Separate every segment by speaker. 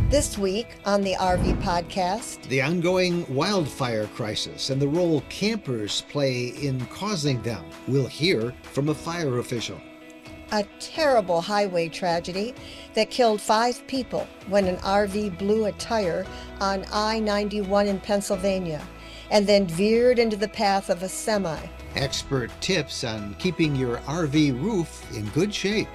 Speaker 1: This week on the RV podcast,
Speaker 2: the ongoing wildfire crisis and the role campers play in causing them. We'll hear from a fire official.
Speaker 1: a terrible highway tragedy that killed 5 people when an RV blew a tire on I-91 in Pennsylvania and then veered into the path of a semi.
Speaker 2: Expert tips on keeping your RV roof in good shape.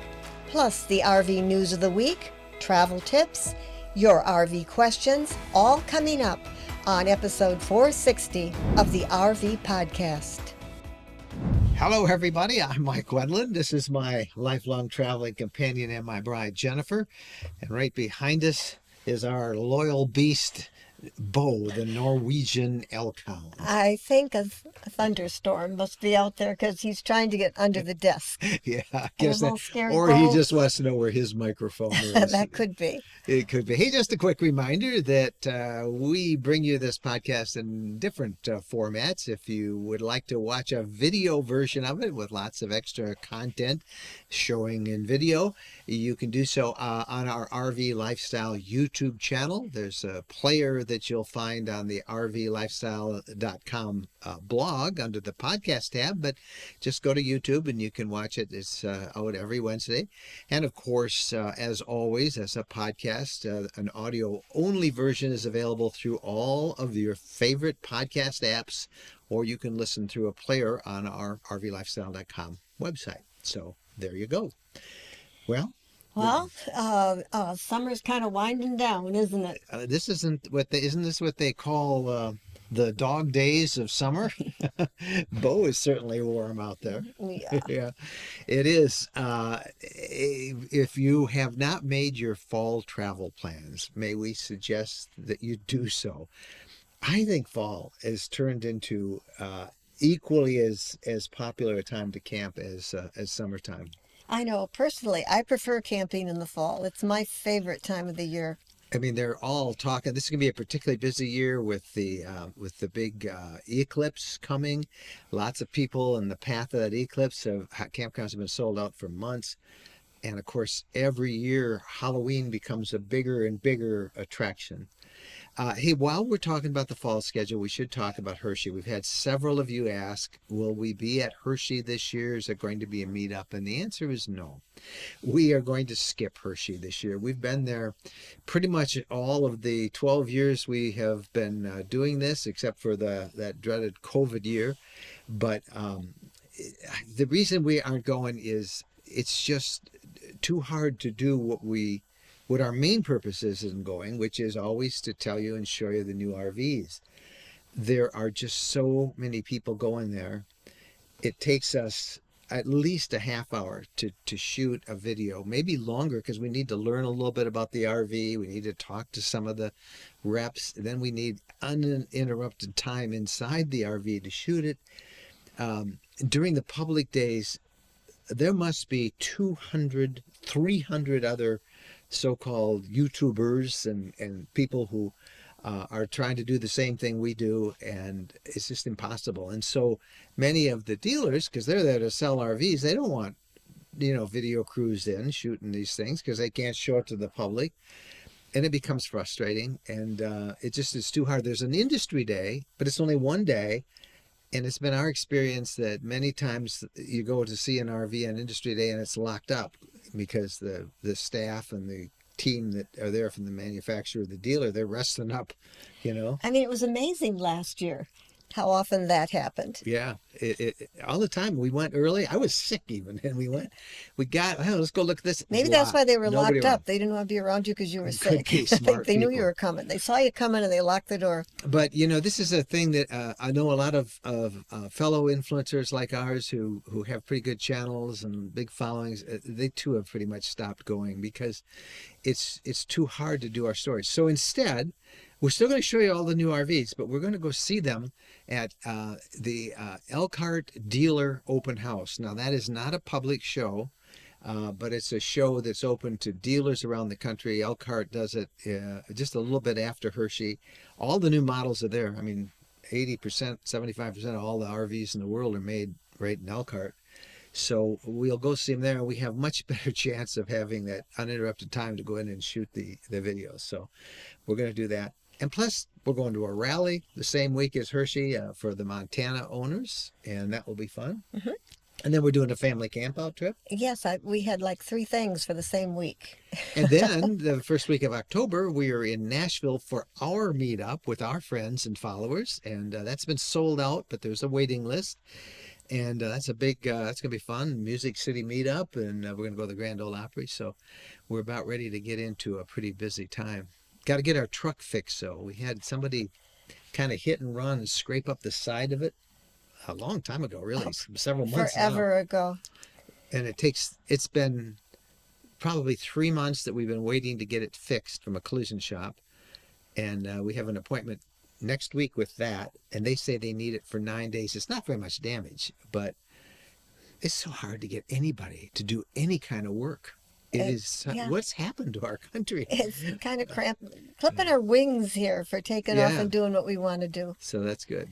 Speaker 1: Plus the RV news of the week, travel tips, your RV questions, all coming up on episode 460 of the RV podcast.
Speaker 2: Hello, everybody. I'm Mike Wendland. This is my lifelong traveling companion and my bride, Jennifer. And right behind us is our loyal beast, Bo, the Norwegian elk hound.
Speaker 1: I think a thunderstorm must be out there because he's trying to get under the desk.
Speaker 2: Yeah, I guess that.
Speaker 1: Scared,
Speaker 2: or
Speaker 1: Bo.
Speaker 2: he just wants to know where his microphone is.
Speaker 1: That could be.
Speaker 2: It could be. Hey, just a quick reminder that we bring you this podcast in different formats. If you would like to watch a video version of it with lots of extra content showing in video, you can do so on our RV Lifestyle YouTube channel. There's a player that you'll find on the rvlifestyle.com blog under the podcast tab, but just go to YouTube and you can watch it. It's out every Wednesday. And of course, as always, as a podcast, an audio-only version is available through all of your favorite podcast apps, or you can listen through a player on our rvlifestyle.com website. So there you go. Well,
Speaker 1: summer's kind of winding down, isn't it?
Speaker 2: isn't this what they call the dog days of summer? Bo is certainly warm out there.
Speaker 1: Yeah.
Speaker 2: Yeah, it is. If you have not made your fall travel plans, may we suggest that you do so. I think fall has turned into equally as popular a time to camp as summertime.
Speaker 1: I know. Personally, I prefer camping in the fall. It's my favorite time of the year.
Speaker 2: I mean, they're all talking. This is going to be a particularly busy year with the big eclipse coming. Lots of people in the path of that eclipse. Campgrounds have been sold out for months. And of course, every year, Halloween becomes a bigger and bigger attraction. Hey, while we're talking about the fall schedule, we should talk about Hershey. We've had several of you ask, will we be at Hershey this year? Is it going to be a meetup? And the answer is no. We are going to skip Hershey this year. We've been there pretty much all of the 12 years we have been doing this, except for that dreaded COVID year. But the reason we aren't going is it's just too hard to do what our main purpose is in going, which is always to tell you and show you the new RVs. There are just so many people going there. It takes us at least a half hour to shoot a video, maybe longer, because we need to learn a little bit about the RV. We need to talk to some of the reps. Then we need uninterrupted time inside the RV to shoot it. During the public days, there must be 200, 300 other so-called YouTubers and people who are trying to do the same thing we do, and it's just impossible. And so many of the dealers, because they're there to sell RVs, they don't want video crews in shooting these things because they can't show it to the public, and it becomes frustrating, and it just is too hard. There's an industry day, but it's only one day. And it's been our experience that many times you go to see an RV on industry day and it's locked up because the staff and the team that are there from the manufacturer, the dealer, they're resting up,
Speaker 1: I mean, it was amazing last year how often that happened.
Speaker 2: Yeah, all the time. We went early. I was sick even, and we got, let's go look at this.
Speaker 1: Maybe that's why they were
Speaker 2: Nobody
Speaker 1: locked
Speaker 2: around.
Speaker 1: up. They didn't want to be around you because you were
Speaker 2: Could
Speaker 1: sick.
Speaker 2: be
Speaker 1: I
Speaker 2: smart
Speaker 1: think they knew you
Speaker 2: people.
Speaker 1: were coming. They saw you coming and they locked the door.
Speaker 2: But, this is a thing that I know a lot of fellow influencers like ours who have pretty good channels and big followings. They too have pretty much stopped going because it's too hard to do our stories. So instead, we're still going to show you all the new RVs, but we're going to go see them at the Elkhart Dealer Open House. Now, that is not a public show, but it's a show that's open to dealers around the country. Elkhart does it just a little bit after Hershey. All the new models are there. I mean, 80%, 75% of all the RVs in the world are made right in Elkhart. So we'll go see him there, and we have much better chance of having that uninterrupted time to go in and shoot the videos. So we're going to do that. And plus, we're going to a rally the same week as Hershey for the Montana owners, and that will be fun.
Speaker 1: Mm-hmm.
Speaker 2: And then we're doing a family campout trip.
Speaker 1: Yes, we had like 3 things for the same week.
Speaker 2: And then the first week of October, we are in Nashville for our meetup with our friends and followers. And that's been sold out, but there's a waiting list. And that's a big, that's going to be fun. Music City meetup, and we're going to go to the Grand Ole Opry. So we're about ready to get into a pretty busy time. Got to get our truck fixed, so we had somebody kind of hit and run and scrape up the side of it a long time ago, really, several months
Speaker 1: Forever ago.
Speaker 2: And it's been probably 3 months that we've been waiting to get it fixed from a collision shop. And we have an appointment next week with that, and they say they need it for 9 days. It's not very much damage, but it's so hard to get anybody to do any kind of work. What's happened to our country?
Speaker 1: It's kind of clipping our wings here for taking off and doing what we want to do.
Speaker 2: So that's good.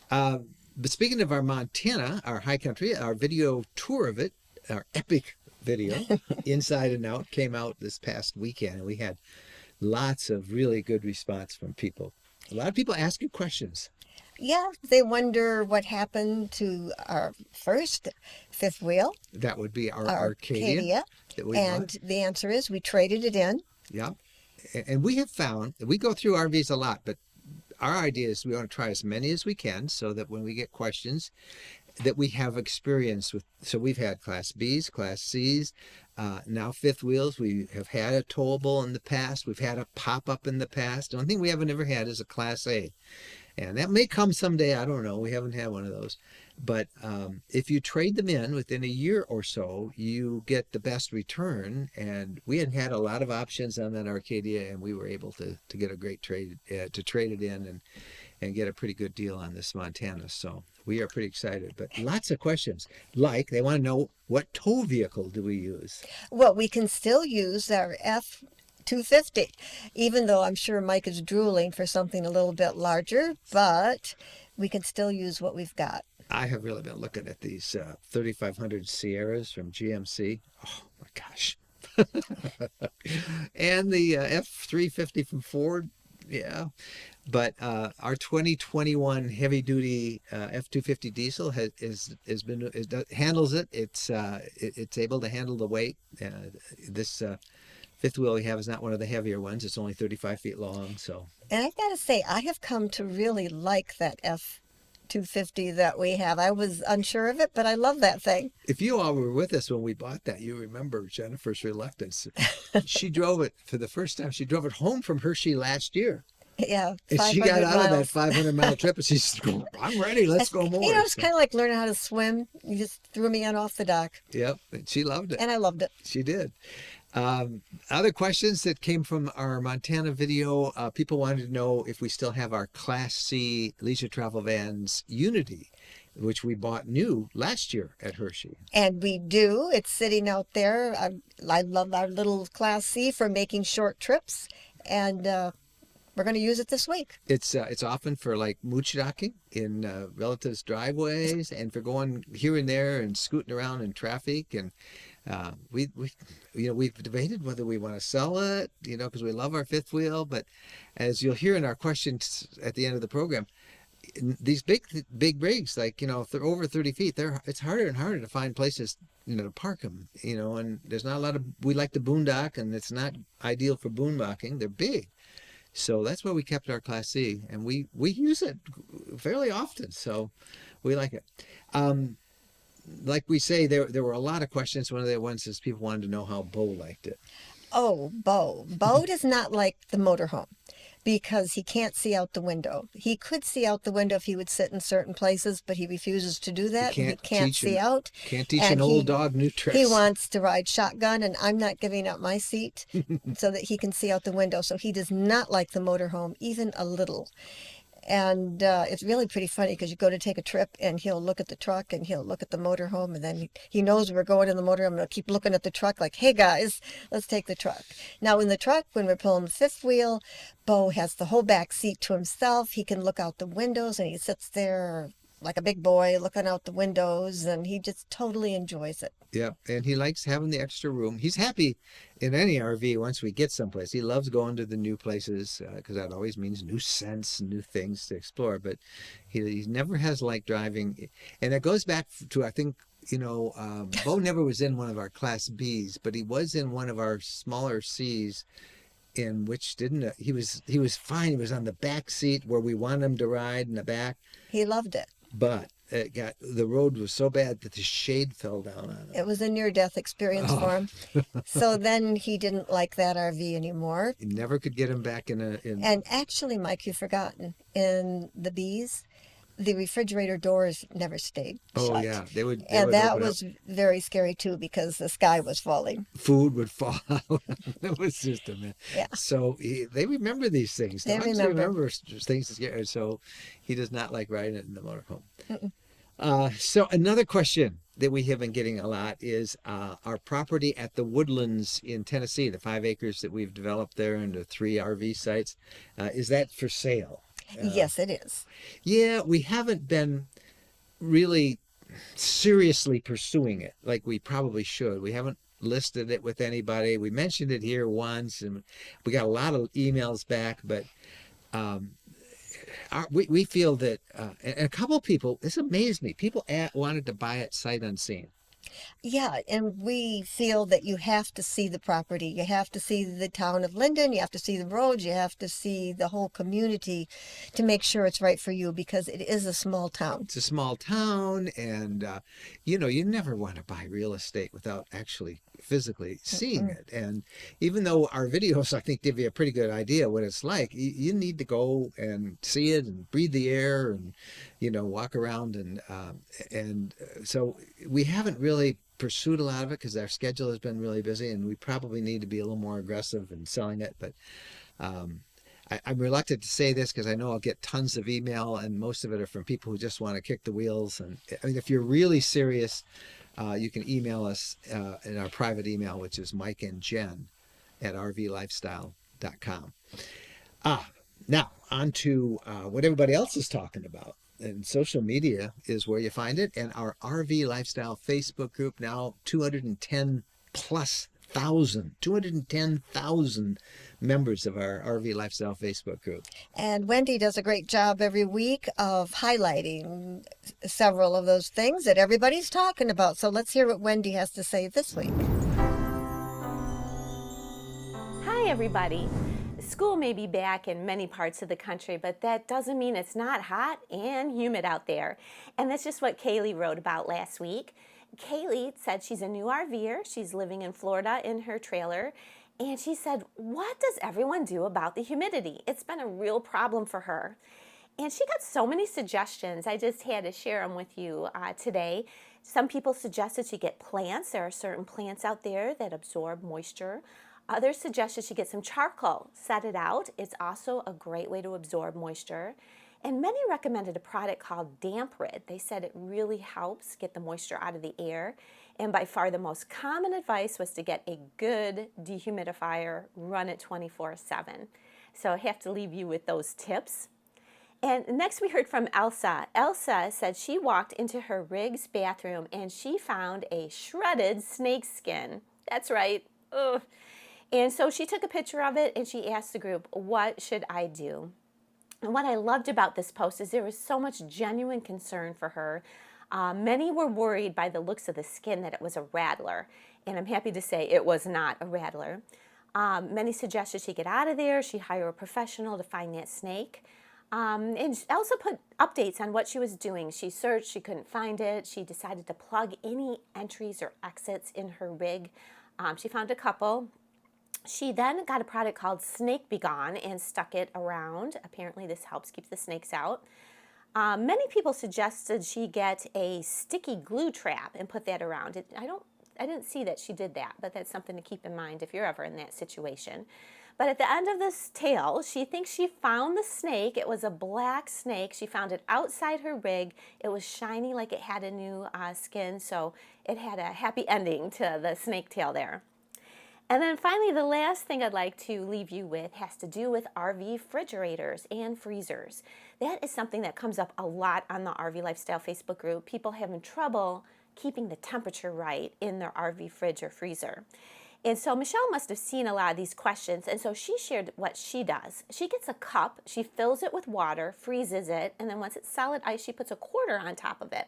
Speaker 2: But speaking of our Montana, our high country, our video tour of it, our epic video, Inside and Out, came out this past weekend, and we had lots of really good response from people. A lot of people ask you questions.
Speaker 1: Yeah, they wonder what happened to our first fifth wheel.
Speaker 2: That would be our Arcadia.
Speaker 1: And the answer is we traded it in.
Speaker 2: Yeah. And we have found that we go through RVs a lot, but our idea is we want to try as many as we can so that when we get questions that we have experience with. So we've had Class Bs, Class Cs, now fifth wheels. We have had a towable in the past. We've had a pop-up in the past. The only thing we haven't ever had is a Class A. And that may come someday. I don't know. We haven't had one of those. But if you trade them in within a year or so, you get the best return. And we had a lot of options on that Arcadia, and we were able to get a great trade, to trade it in and get a pretty good deal on this Montana. So we are pretty excited. But lots of questions. Like, they want to know, what tow vehicle do we use?
Speaker 1: Well, we can still use our F250, even though I'm sure Mike is drooling for something a little bit larger, but we can still use what we've got.
Speaker 2: I have really been looking at these 3500 Sierras from GMC. Oh my gosh. And the F350 from Ford. Yeah. But our 2021 heavy duty F250 diesel handles it. It's able to handle the weight. This fifth wheel we have is not one of the heavier ones. It's only 35 feet long. So. And
Speaker 1: I've got to say, I have come to really like that F250 that we have. I was unsure of it, but I love that thing.
Speaker 2: If you all were with us when we bought that, you remember Jennifer's reluctance. She drove it for the first time. She drove it home from Hershey last year.
Speaker 1: Yeah,
Speaker 2: and she got out of that 500-mile trip, and she's going, I'm ready. Let's go more.
Speaker 1: You know, it's kind of like learning how to swim. You just threw me in off the dock.
Speaker 2: Yep, and she loved it.
Speaker 1: And I loved it.
Speaker 2: She did. Other questions that came from our Montana video, people wanted to know if we still have our Class C leisure travel vans Unity, which we bought new last year at Hershey.
Speaker 1: And we do. It's sitting out there. I love our little Class C for making short trips, and we're going to use it this week.
Speaker 2: It's often for like mooch docking in relatives' driveways, and for going here and there and scooting around in traffic. And we've debated whether we want to sell it, because we love our fifth wheel. But as you'll hear in our questions at the end of the program, these big rigs, like, if they're over 30 feet, it's harder and harder to find places, to park them, and there's not a lot of, we like the boondock, and it's not ideal for boondocking. They're big. So that's why we kept our Class C, and we use it fairly often, so we like it. Like we say, there were a lot of questions. One of the ones is people wanted to know how Bo liked it.
Speaker 1: Oh, Bo. Bo does not like the motorhome because he can't see out the window. He could see out the window if he would sit in certain places, but he refuses to do that. He can't see out.
Speaker 2: Can't teach an old dog new tricks.
Speaker 1: He wants to ride shotgun, and I'm not giving up my seat so that he can see out the window. So he does not like the motorhome, even a little. And it's really pretty funny because you go to take a trip and he'll look at the truck and he'll look at the motorhome, and then he knows we're going in the motorhome, and he'll keep looking at the truck like, hey guys, let's take the truck. Now in the truck, when we're pulling the fifth wheel, Bo has the whole back seat to himself. He can look out the windows and he sits there like a big boy looking out the windows, and he just totally enjoys it.
Speaker 2: Yeah, and he likes having the extra room. He's happy in any RV once we get someplace. He loves going to the new places because that always means new scents, new things to explore. But he never has liked driving, and it goes back to, I think, Bo never was in one of our Class Bs, but he was in one of our smaller Cs, in which didn't he was fine. He was on the back seat where we want him to ride in the back,
Speaker 1: He loved it.
Speaker 2: but the road was so bad that the shade fell down on him.
Speaker 1: It was a near-death experience for him. So then he didn't like that RV anymore.
Speaker 2: You never could get him back in.
Speaker 1: And actually, Mike, you've forgotten, in the Bs, the refrigerator doors never stayed shut.
Speaker 2: Oh yeah, they would.
Speaker 1: And
Speaker 2: would
Speaker 1: that
Speaker 2: open
Speaker 1: was
Speaker 2: up.
Speaker 1: very scary too, because the sky was falling.
Speaker 2: Food would fall out. It was just a mess.
Speaker 1: Yeah.
Speaker 2: So they remember these things.
Speaker 1: They
Speaker 2: Dogs
Speaker 1: remember.
Speaker 2: things to scare. So he does not like riding it in the motorhome. So another question that we have been getting a lot is our property at the Woodlands in Tennessee, the 5 acres that we've developed there into 3 RV sites. Is that for sale?
Speaker 1: Yes, it is.
Speaker 2: Yeah, we haven't been really seriously pursuing it like we probably should. We haven't listed it with anybody. We mentioned it here once, and we got a lot of emails back, but we feel that, and a couple of people, this amazed me, people wanted to buy it sight unseen.
Speaker 1: Yeah, and we feel that you have to see the property. You have to see the town of Linden. You have to see the roads. You have to see the whole community to make sure it's right for you, because it is a small town.
Speaker 2: It's a small town, and you never want to buy real estate without actually physically seeing it. And even though our videos, I think, give you a pretty good idea what it's like, you need to go and see it and breathe the air and walk around, and so we haven't really pursued a lot of it because our schedule has been really busy, and we probably need to be a little more aggressive in selling it. But I'm reluctant to say this because I know I'll get tons of email, and most of it are from people who just want to kick the wheels. And I mean, if you're really serious, you can email us in our private email, which is mikeandjen@rvlifestyle.com. Now on to what everybody else is talking about. And social media is where you find it. And our RV Lifestyle Facebook group, now 210,000 members of our RV Lifestyle Facebook group.
Speaker 1: And Wendy does a great job every week of highlighting several of those things that everybody's talking about. So let's hear what Wendy has to say this week.
Speaker 3: Hi, everybody. School may be back in many parts of the country, but that doesn't mean it's not hot and humid out there. And that's just what Kaylee wrote about last week. Kaylee said she's a new RVer. She's living in Florida in her trailer. And she said, what does everyone do about the humidity? It's been a real problem for her. And she got so many suggestions. I just had to share them with you today. Some people suggested she get plants. There are certain plants out there that absorb moisture. Others suggested she get some charcoal, set it out. It's also a great way to absorb moisture. And many recommended a product called Damp Rid. They said it really helps get the moisture out of the air. And by far the most common advice was to get a good dehumidifier, run it 24/7. So I have to leave you with those tips. And next we heard from Elsa. Elsa said she walked into her rig's bathroom and she found a shredded snake skin. That's right. Ugh. And so she took a picture of it and she asked the group, what should I do? And what I loved about this post is there was so much genuine concern for her. Many were worried by the looks of the skin that it was a rattler. And I'm happy to say it was not a rattler. Many suggested she get out of there, she hire a professional to find that snake. And Elsa put updates on what she was doing. She searched, she couldn't find it. She decided to plug any entries or exits in her rig. She found a couple. She then got a product called Snake Be Gone and stuck it around. Apparently this helps keep the snakes out. Many people suggested she get a sticky glue trap and put that around. I didn't see that she did that, but that's something to keep in mind if you're ever in that situation. But at the end of this tale, she thinks she found the snake. It was a black snake. She found it outside her rig. It was shiny like it had a new skin, so it had a happy ending to the snake tail there. And then finally, the last thing I'd like to leave you with has to do with RV refrigerators and freezers. That is something that comes up a lot on the RV Lifestyle Facebook group. People having trouble keeping the temperature right in their RV fridge or freezer. And so Michelle must have seen a lot of these questions, and so she shared what she does. She gets a cup, she fills it with water, freezes it, and then once it's solid ice, she puts a quarter on top of it.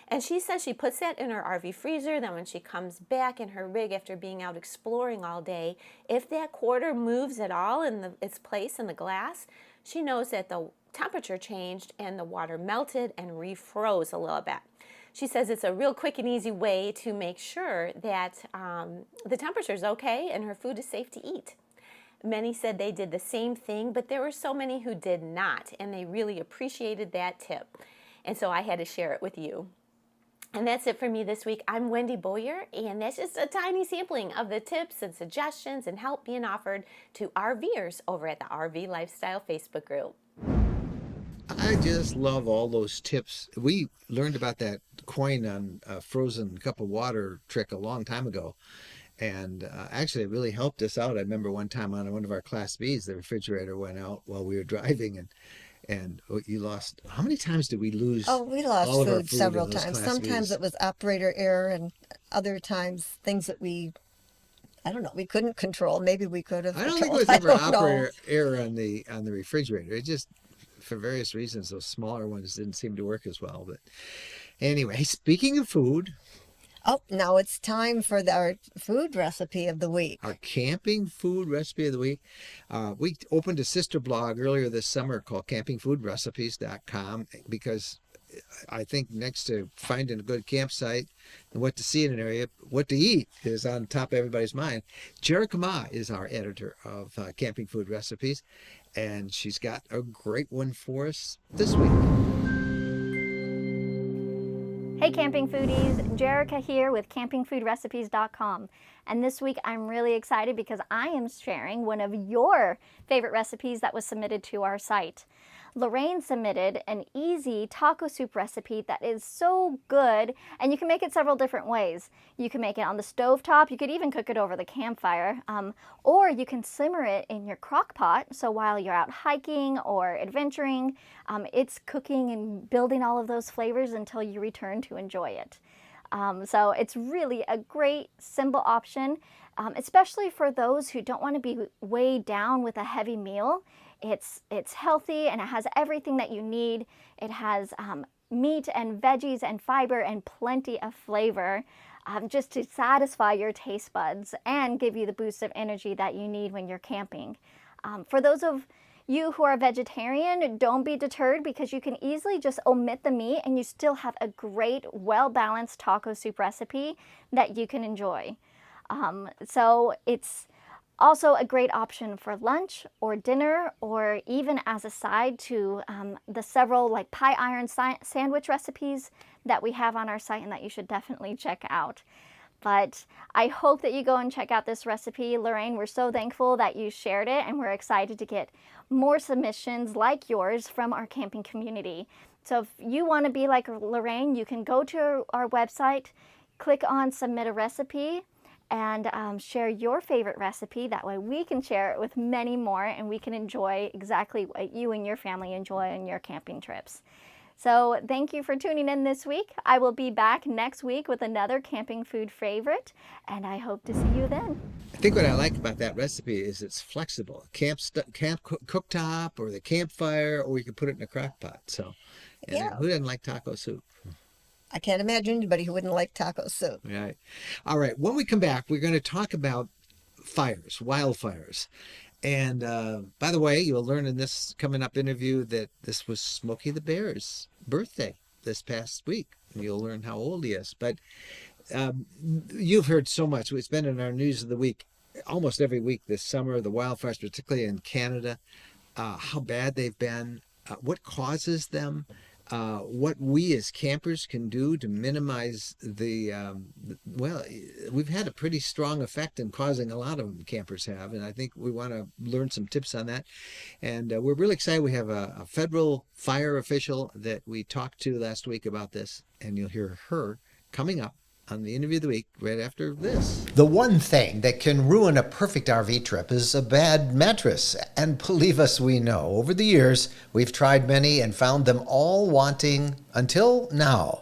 Speaker 3: And she says she puts that in her RV freezer. Then when she comes back in her rig after being out exploring all day, if that quarter moves at all in its place in the glass, she knows that the temperature changed and the water melted and refroze a little bit. She says it's a real quick and easy way to make sure that the temperature is okay and her food is safe to eat. Many said they did the same thing, but there were so many who did not, and they really appreciated that tip. And so I had to share it with you. And that's it for me this week. I'm Wendy Boyer, and that's just a tiny sampling of the tips and suggestions and help being offered to RVers over at the RV Lifestyle Facebook group.
Speaker 2: I just love all those tips. We learned about that coin on a frozen cup of water trick a long time ago. And actually, it really helped us out. I remember one time on one of our Class Bs, the refrigerator went out while we were driving, and you lost. How many times did we lose?
Speaker 1: Oh, we lost
Speaker 2: all of our
Speaker 1: food several
Speaker 2: in those
Speaker 1: times.
Speaker 2: Class
Speaker 1: Sometimes
Speaker 2: Bs?
Speaker 1: it was operator error, and other times things that I don't know, we couldn't control. Maybe we could have
Speaker 2: I don't think it
Speaker 1: controlled.
Speaker 2: was
Speaker 1: I
Speaker 2: ever
Speaker 1: don't know.
Speaker 2: operator error on the refrigerator. It just, for various reasons, those smaller ones didn't seem to work as well. But anyway, speaking of food,
Speaker 1: Oh, now it's time for our food recipe of the week.
Speaker 2: our camping food recipe of the week. We opened a sister blog earlier this summer called campingfoodrecipes.com because I think next to finding a good campsite and what to see in an area, what to eat is on top of everybody's mind. Jerica Ma is our editor of Camping Food Recipes, and she's got a great one for us this week.
Speaker 4: Hey camping foodies, Jerica here with campingfoodrecipes.com, and this week I'm really excited because I am sharing one of your favorite recipes that was submitted to our site. Lorraine submitted an easy taco soup recipe that is so good, and you can make it several different ways. You can make it on the stovetop, you could even cook it over the campfire, or you can simmer it in your crock pot, so while you're out hiking or adventuring, it's cooking and building all of those flavors until you return to enjoy it. So it's really a great, simple option, especially for those who don't want to be weighed down with a heavy meal. It's healthy and it has everything that you need. It has meat and veggies and fiber and plenty of flavor just to satisfy your taste buds and give you the boost of energy that you need when you're camping. For those of you who are vegetarian, don't be deterred because you can easily just omit the meat and you still have a great, well-balanced taco soup recipe that you can enjoy. So it's also a great option for lunch or dinner or even as a side to the several like pie iron sandwich recipes that we have on our site and that you should definitely check out. But I hope that you go and check out this recipe. Lorraine, we're so thankful that you shared it and we're excited to get more submissions like yours from our camping community. So if you want to be like Lorraine, you can go to our website, click on submit a recipe, and share your favorite recipe. That way we can share it with many more and we can enjoy exactly what you and your family enjoy on your camping trips. So thank you for tuning in this week. I will be back next week with another camping food favorite, and I hope to see you then.
Speaker 2: I think what I like about that recipe is it's flexible. Camp cooktop or the campfire, or you can put it in a crock pot. So, and
Speaker 1: Yeah.
Speaker 2: who doesn't like taco soup?
Speaker 1: I can't imagine anybody who wouldn't like taco soup.
Speaker 2: Right. All right. When we come back, we're going to talk about fires, wildfires. And by the way, you'll learn in this coming up interview that this was Smokey the Bear's birthday this past week. And you'll learn how old he is. But you've heard so much. It's been in our news of the week almost every week this summer, the wildfires, particularly in Canada, how bad they've been, what causes them, what we as campers can do to minimize well, we've had a pretty strong effect in causing a lot of them, campers have, and I think we want to learn some tips on that. And we're really excited. We have a federal fire official that we talked to last week about this, and you'll hear her coming up on the interview of the week right after this.
Speaker 5: The one thing that can ruin a perfect RV trip is a bad mattress. And believe us, we know. Over the years, we've tried many and found them all wanting until now.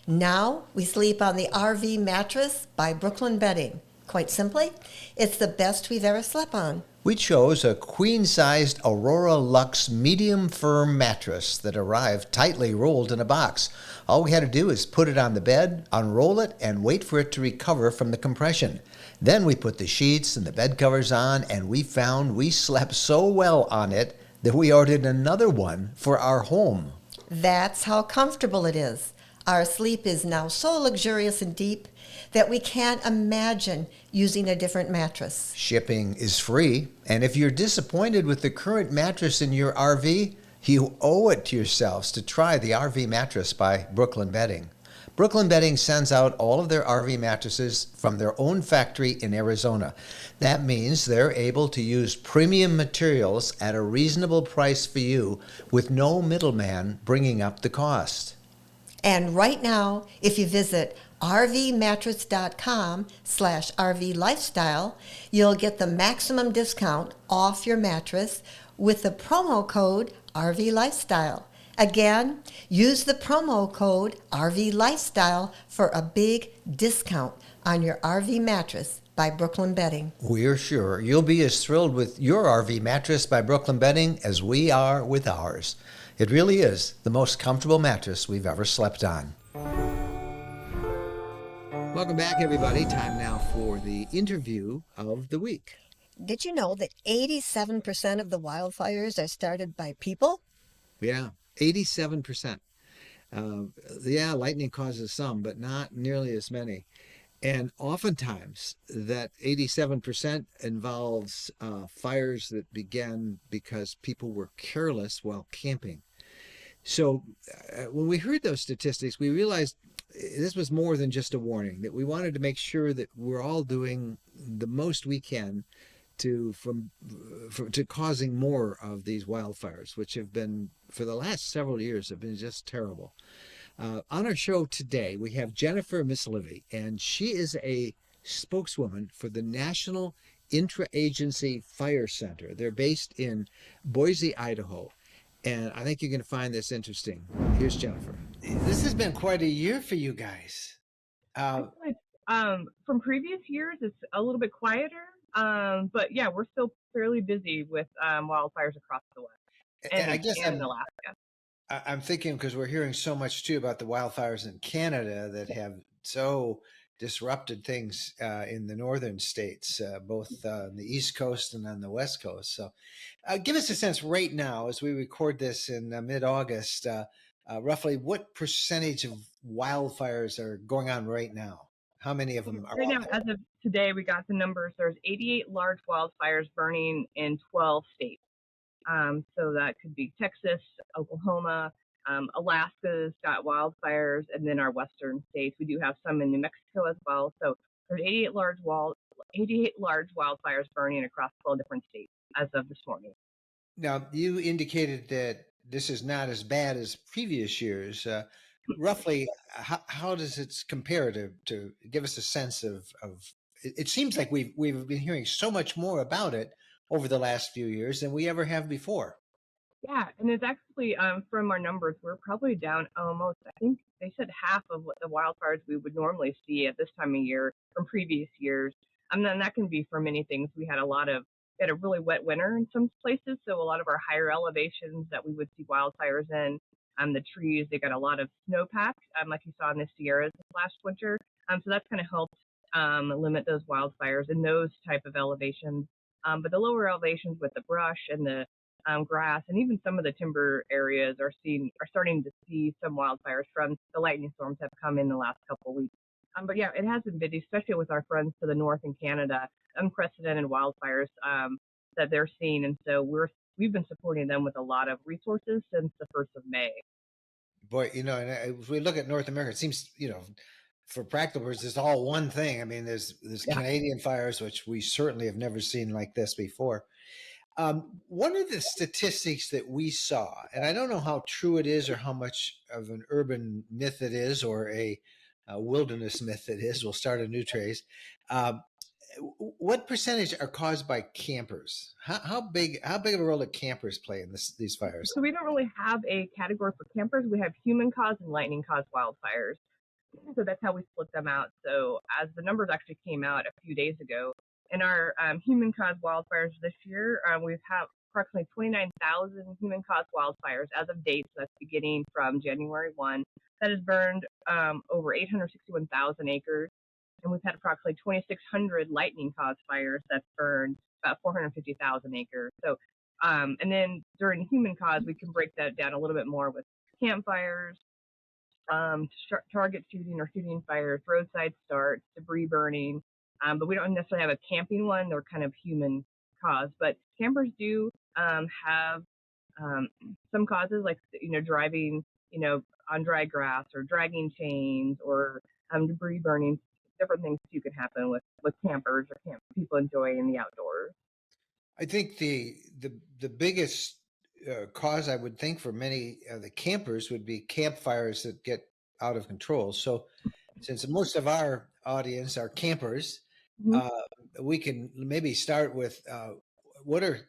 Speaker 1: Now we sleep on the RV mattress by Brooklyn Bedding. Quite simply, it's the best we've ever slept on.
Speaker 5: We chose a queen-sized Aurora Luxe medium firm mattress that arrived tightly rolled in a box. All we had to do is put it on the bed, unroll it, and wait for it to recover from the compression. Then we put the sheets and the bed covers on, and we found we slept so well on it that we ordered another one for our home.
Speaker 1: That's how comfortable it is. Our sleep is now so luxurious and deep that we can't imagine using a different mattress.
Speaker 5: Shipping is free, and if you're disappointed with the current mattress in your RV, you owe it to yourselves to try the RV mattress by Brooklyn Bedding. Brooklyn Bedding sends out all of their RV mattresses from their own factory in Arizona. That means they're able to use premium materials at a reasonable price for you with no middleman bringing up the cost.
Speaker 1: And right now, if you visit rvmattress.com/rvlifestyle, you'll get the maximum discount off your mattress with the promo code RVLifestyle. Again, use the promo code RVLifestyle for a big discount on your RV mattress by Brooklyn Bedding.
Speaker 5: We're sure you'll be as thrilled with your RV mattress by Brooklyn Bedding as we are with ours. It really is the most comfortable mattress we've ever slept on.
Speaker 2: Welcome back, everybody. Time now for the interview of the week.
Speaker 1: Did you know that 87% of the wildfires are started by people?
Speaker 2: Yeah, 87%. Yeah, lightning causes some, but not nearly as many. And oftentimes that 87% involves fires that began because people were careless while camping. So when we heard those statistics, we realized this was more than just a warning, that we wanted to make sure that we're all doing the most we can to causing more of these wildfires, which have been, for the last several years, have been just terrible. On our show today, we have Jennifer Wendland, and she is a spokeswoman for the National Intra-Agency Fire Center. They're based in Boise, Idaho, and I think you're going to find this interesting. Here's Jennifer.
Speaker 6: This has been quite a year for you guys.
Speaker 7: From previous years, it's a little bit quieter, but yeah, we're still fairly busy with wildfires across the West
Speaker 6: And I guess
Speaker 7: and Alaska.
Speaker 6: I'm thinking, because we're hearing so much too about the wildfires in Canada that have so disrupted things in the northern states, both on the East Coast and on the West Coast. So give us a sense right now, as we record this in mid-August, roughly what percentage of wildfires are going on right now? How many of them are
Speaker 7: right now? As of today, we got the numbers. There's 88 large wildfires burning in 12 states. So that could be Texas, Oklahoma, Alaska's got wildfires, and then our western states. We do have some in New Mexico as well. So there's 88 large wildfires burning across 12 different states as of this morning.
Speaker 6: Now, you indicated that this is not as bad as previous years. Roughly, how does it compare to give us a sense of it seems like we've been hearing so much more about it over the last few years than we ever have before.
Speaker 7: Yeah, and it's actually, from our numbers, we're probably down almost, I think they said half of what the wildfires we would normally see at this time of year from previous years. And then that can be for many things. We had a really wet winter in some places, so a lot of our higher elevations that we would see wildfires in, the trees, they got a lot of snowpack, like you saw in the Sierras last winter. So that's kind of helped limit those wildfires in those type of elevations. But the lower elevations with the brush and the grass and even some of the timber areas are starting to see some wildfires from the lightning storms have come in the last couple of weeks. But yeah, it hasn't been, especially with our friends to the north in Canada, unprecedented wildfires that they're seeing. And so we've been supporting them with a lot of resources since the 1st of May.
Speaker 6: Boy, and if we look at North America, it seems, for practical purposes, it's all one thing. I mean, there's Canadian fires, which we certainly have never seen like this before. One of the statistics that we saw, and I don't know how true it is or how much of an urban myth it is or a wilderness myth it is. We'll start a new trace. Um, what percentage are caused by campers? How big of a role do campers play in these fires?
Speaker 7: So we don't really have a category for campers. We have human-caused and lightning-caused wildfires. So that's how we split them out. So as the numbers actually came out a few days ago, in our human-caused wildfires this year, we've had approximately 29,000 human-caused wildfires as of date. So that's beginning from January 1. That has burned over 861,000 acres. And we've had approximately 2,600 lightning-caused fires that's burned about 450,000 acres. So, and then during human cause, we can break that down a little bit more with campfires, target shooting or shooting fires, roadside starts, debris burning. But we don't necessarily have a camping one. They're kind of human cause. But campers do have some causes, like driving on dry grass or dragging chains or debris burning. Different things too can happen with campers or people enjoying the outdoors.
Speaker 6: I think the biggest cause I would think for many of the campers would be campfires that get out of control. So since most of our audience are campers, we can maybe start with what are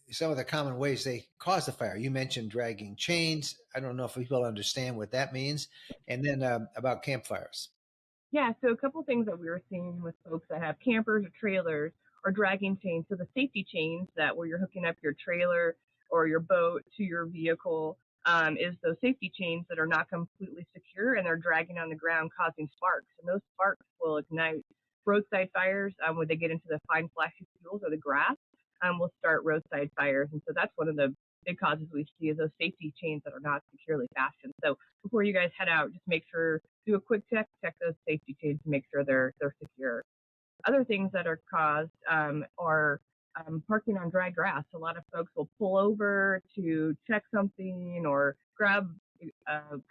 Speaker 6: some of the common ways they cause the fire. You mentioned dragging chains. I don't know if people understand what that means. And then about campfires.
Speaker 7: Yeah, so a couple things that we were seeing with folks that have campers or trailers or dragging chains. So the safety chains that where you're hooking up your trailer or your boat to your vehicle is those safety chains that are not completely secure and they're dragging on the ground causing sparks. And those sparks will ignite roadside fires when they get into the fine flashy fuels or the grass. Will start roadside fires. And so that's one of the big causes we see is those safety chains that are not securely fastened. So before you guys head out, just make sure, do a quick check those safety chains to make sure they're secure. Other things that are caused are parking on dry grass. A lot of folks will pull over to check something or grab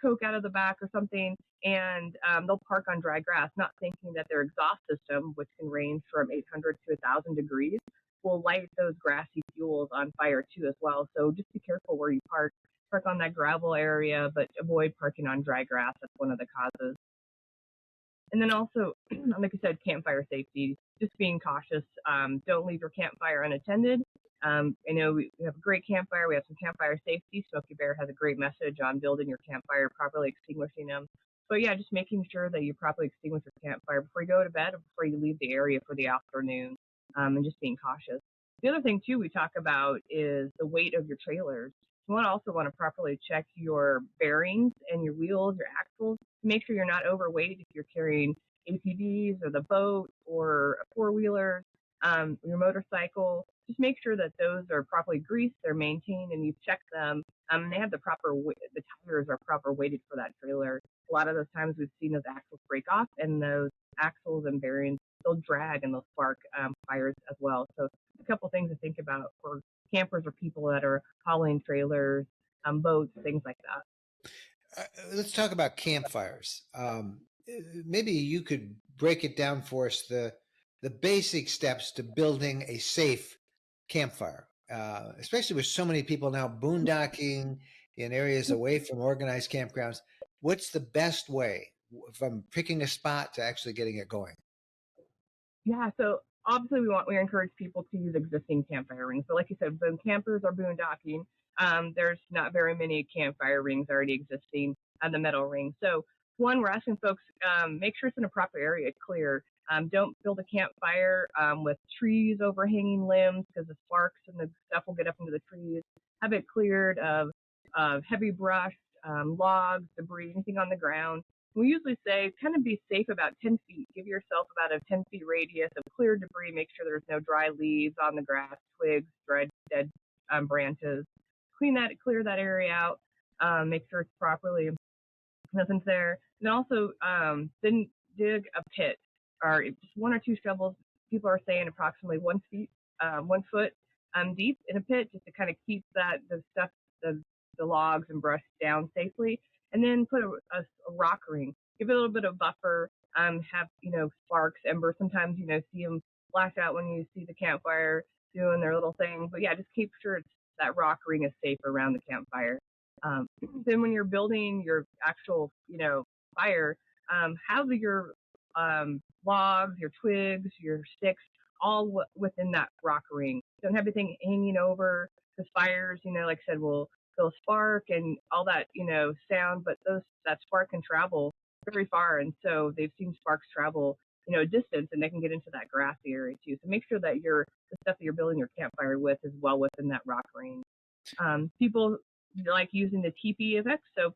Speaker 7: Coke out of the back or something, and they'll park on dry grass, not thinking that their exhaust system, which can range from 800 to 1,000 degrees, will light those grassy fuels on fire too as well. So just be careful where you park. Park on that gravel area, but avoid parking on dry grass. That's one of the causes. And then also, like I said, campfire safety, just being cautious. Don't leave your campfire unattended. I know we have a great campfire. We have some campfire safety. Smoky Bear has a great message on building your campfire, properly extinguishing them. But yeah, just making sure that you properly extinguish your campfire before you go to bed or before you leave the area for the afternoon, and just being cautious. The other thing, too, we talk about is the weight of your trailers. You also want to properly check your bearings and your wheels, your axles, to make sure you're not overweight if you're carrying ATVs or the boat or a four-wheeler, your motorcycle. Just make sure that those are properly greased, they're maintained, and you've checked them. They have the proper the tires are proper weighted for that trailer. A lot of those times we've seen those axles break off, and those axles and bearings, they'll drag and they'll spark fires as well. So a couple things to think about for campers or people that are hauling trailers, boats, things like that.
Speaker 6: Let's talk about campfires. Maybe you could break it down for us, the basic steps to building a safe campfire, especially with so many people now boondocking in areas away from organized campgrounds. What's the best way from picking a spot to actually getting it going?
Speaker 7: Yeah, so obviously we encourage people to use existing campfire rings. But like you said, when campers are boondocking, there's not very many campfire rings already existing on the metal ring. So one, we're asking folks, make sure it's in a proper area, clear. Don't build a campfire with trees overhanging limbs because the sparks and the stuff will get up into the trees. Have it cleared of heavy brush, logs, debris, anything on the ground. We usually say kind of be safe about 10 feet. Give yourself about a 10 feet radius of clear debris. Make sure there's no dry leaves on the grass, twigs, dried dead branches. Clear that area out. Make sure it's properly, nothing's there. And also then dig a pit or just one or two shovels. People are saying approximately 1 foot deep in a pit just to kind of keep the logs and brush down safely. And then put a rock ring. Give it a little bit of buffer. Have sparks, embers. Sometimes see them flash out when you see the campfire doing their little thing. But yeah, just keep sure that rock ring is safe around the campfire. Then when you're building your actual fire, have your logs, your twigs, your sticks all within that rock ring. Don't have anything hanging over, because fires, like I said, they'll spark and all that, sound, but that spark can travel very far. And so they've seen sparks travel, a distance, and they can get into that grassy area too. So make sure that the stuff that you're building your campfire with is well within that rock ring. People like using the teepee effect, so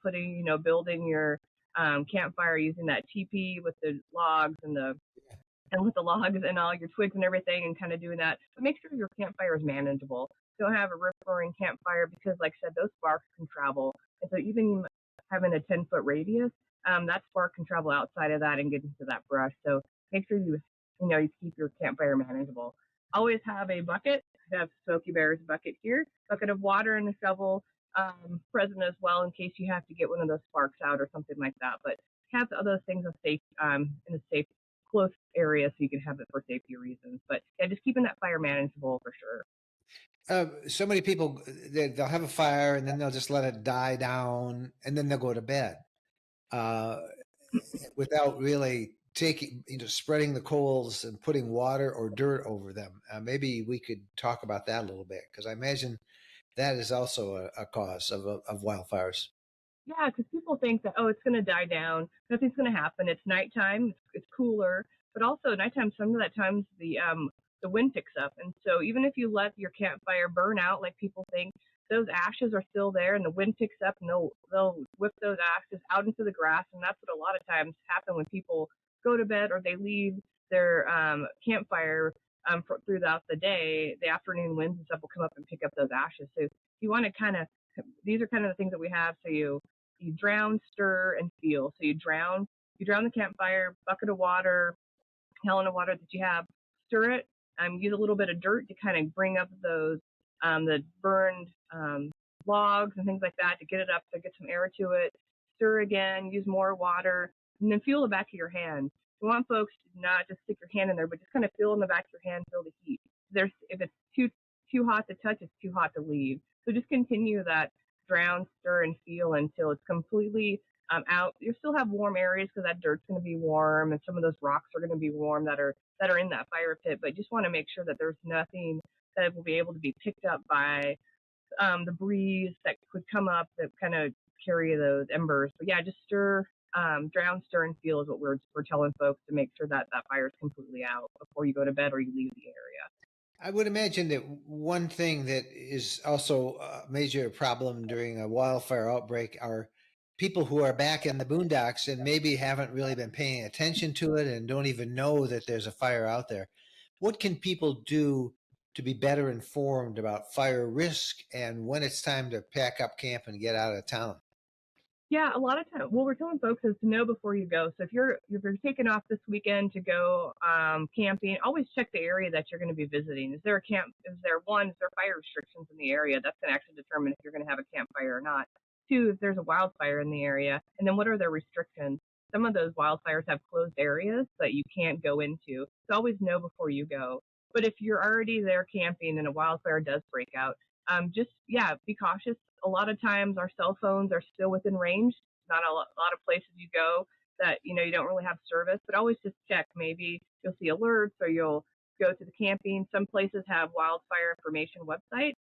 Speaker 7: building your campfire using that teepee with the logs and with the logs and all your twigs and everything, and kind of doing that. But make sure your campfire is manageable. Don't have a rip-roaring campfire, because, like I said, those sparks can travel. And so even having a 10-foot radius, that spark can travel outside of that and get into that brush. So make sure you keep your campfire manageable. Always have a bucket. I have Smoky Bear's bucket here, bucket of water and a shovel present as well, in case you have to get one of those sparks out or something like that. But have other things in a safe, close area, so you can have it for safety reasons. But yeah, just keeping that fire manageable for sure.
Speaker 6: So many people, they'll have a fire and then they'll just let it die down and then they'll go to bed without really spreading the coals and putting water or dirt over them. Maybe we could talk about that a little bit, because I imagine that is also a cause of wildfires.
Speaker 7: Yeah, because people think that, it's going to die down, nothing's going to happen. It's nighttime, it's cooler, but also nighttime. Some of that times the wind picks up, and so even if you let your campfire burn out, like people think, those ashes are still there, and the wind picks up, and they'll whip those ashes out into the grass, and that's what a lot of times happen when people go to bed or they leave their campfire throughout the day. The afternoon winds and stuff will come up and pick up those ashes. So you want to these are kind of the things that we have. So you drown, stir, and feel. So you drown the campfire, bucket of water, gallon of water that you have, stir it, use a little bit of dirt to kind of bring up those the burned logs and things like that, to get it up, to get some air to it. Stir again, use more water, and then feel the back of your hand. You want folks to not just stick your hand in there, but just kind of feel in the back of your hand, feel the heat. If it's too hot to touch, it's too hot to leave. So just continue that drown, stir, and feel until it's completely out. You still have warm areas, because that dirt's going to be warm, and some of those rocks are going to be warm that are in that fire pit. But just want to make sure that there's nothing that will be able to be picked up by the breeze that could come up that kind of carry those embers. But yeah, just stir, drown, stir, and feel is what we're telling folks, to make sure that fire is completely out before you go to bed or you leave the area.
Speaker 6: I would imagine that one thing that is also a major problem during a wildfire outbreak are people who are back in the boondocks and maybe haven't really been paying attention to it and don't even know that there's a fire out there. What can people do to be better informed about fire risk and when it's time to pack up camp and get out of town?
Speaker 7: Yeah, a lot of times, what we're telling folks is to know before you go. So if you're taking off this weekend to go camping, always check the area that you're going to be visiting. Is there fire restrictions in the area? That's going to actually determine if you're going to have a campfire or not. 2, if there's a wildfire in the area, and then what are their restrictions? Some of those wildfires have closed areas that you can't go into. So always know before you go. But if you're already there camping and a wildfire does break out, be cautious. A lot of times our cell phones are still within range. Not a lot of places you go that you don't really have service, but always just check. Maybe you'll see alerts, or you'll go to the camping. Some places have wildfire information websites,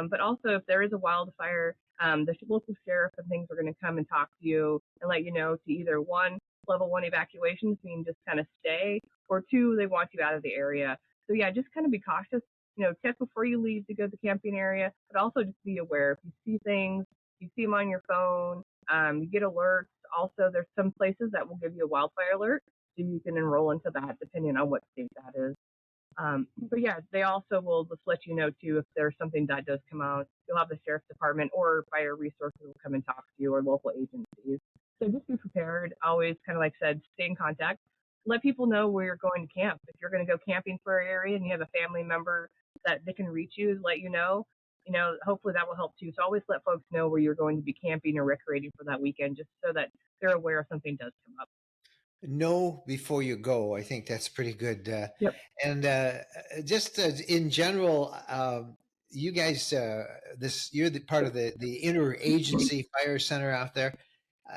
Speaker 7: but also if there is a wildfire, the local sheriff and things are going to come and talk to you and let you know to either 1, level 1 evacuations, meaning just kind of stay, or 2, they want you out of the area. So yeah, just kind of be cautious. Check before you leave to go to the camping area, but also just be aware. If you see things, you see them on your phone, you get alerts. Also, there's some places that will give you a wildfire alert, so you can enroll into that depending on what state that is. But yeah, they also will just let you know too if there's something that does come out. You'll have the sheriff's department or fire resources will come and talk to you, or local agencies. So just be prepared. Always, kind of like I said, stay in contact. Let people know where you're going to camp. If you're going to go camping for an area and you have a family member that they can reach you, let you know, hopefully that will help too. So always let folks know where you're going to be camping or recreating for that weekend, just so that they're aware if something does come up.
Speaker 6: Know before you go. I think that's pretty good.
Speaker 7: Yep.
Speaker 6: And just in general, you guys, you're the part of the interagency fire center out there.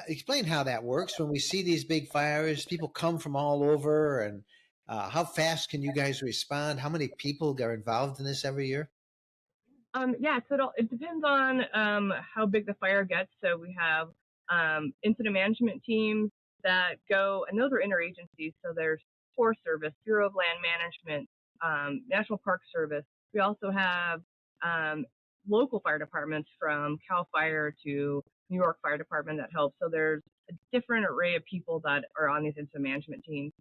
Speaker 6: Explain how that works. When we see these big fires, people come from all over, and how fast can you guys respond? How many people are involved in this every year?
Speaker 7: Yeah, so it depends on how big the fire gets. So we have incident management teams that go, and those are interagencies. So there's Forest Service, Bureau of Land Management, National Park Service. We also have local fire departments from Cal Fire to New York Fire Department that help. So there's a different array of people that are on these incident management teams.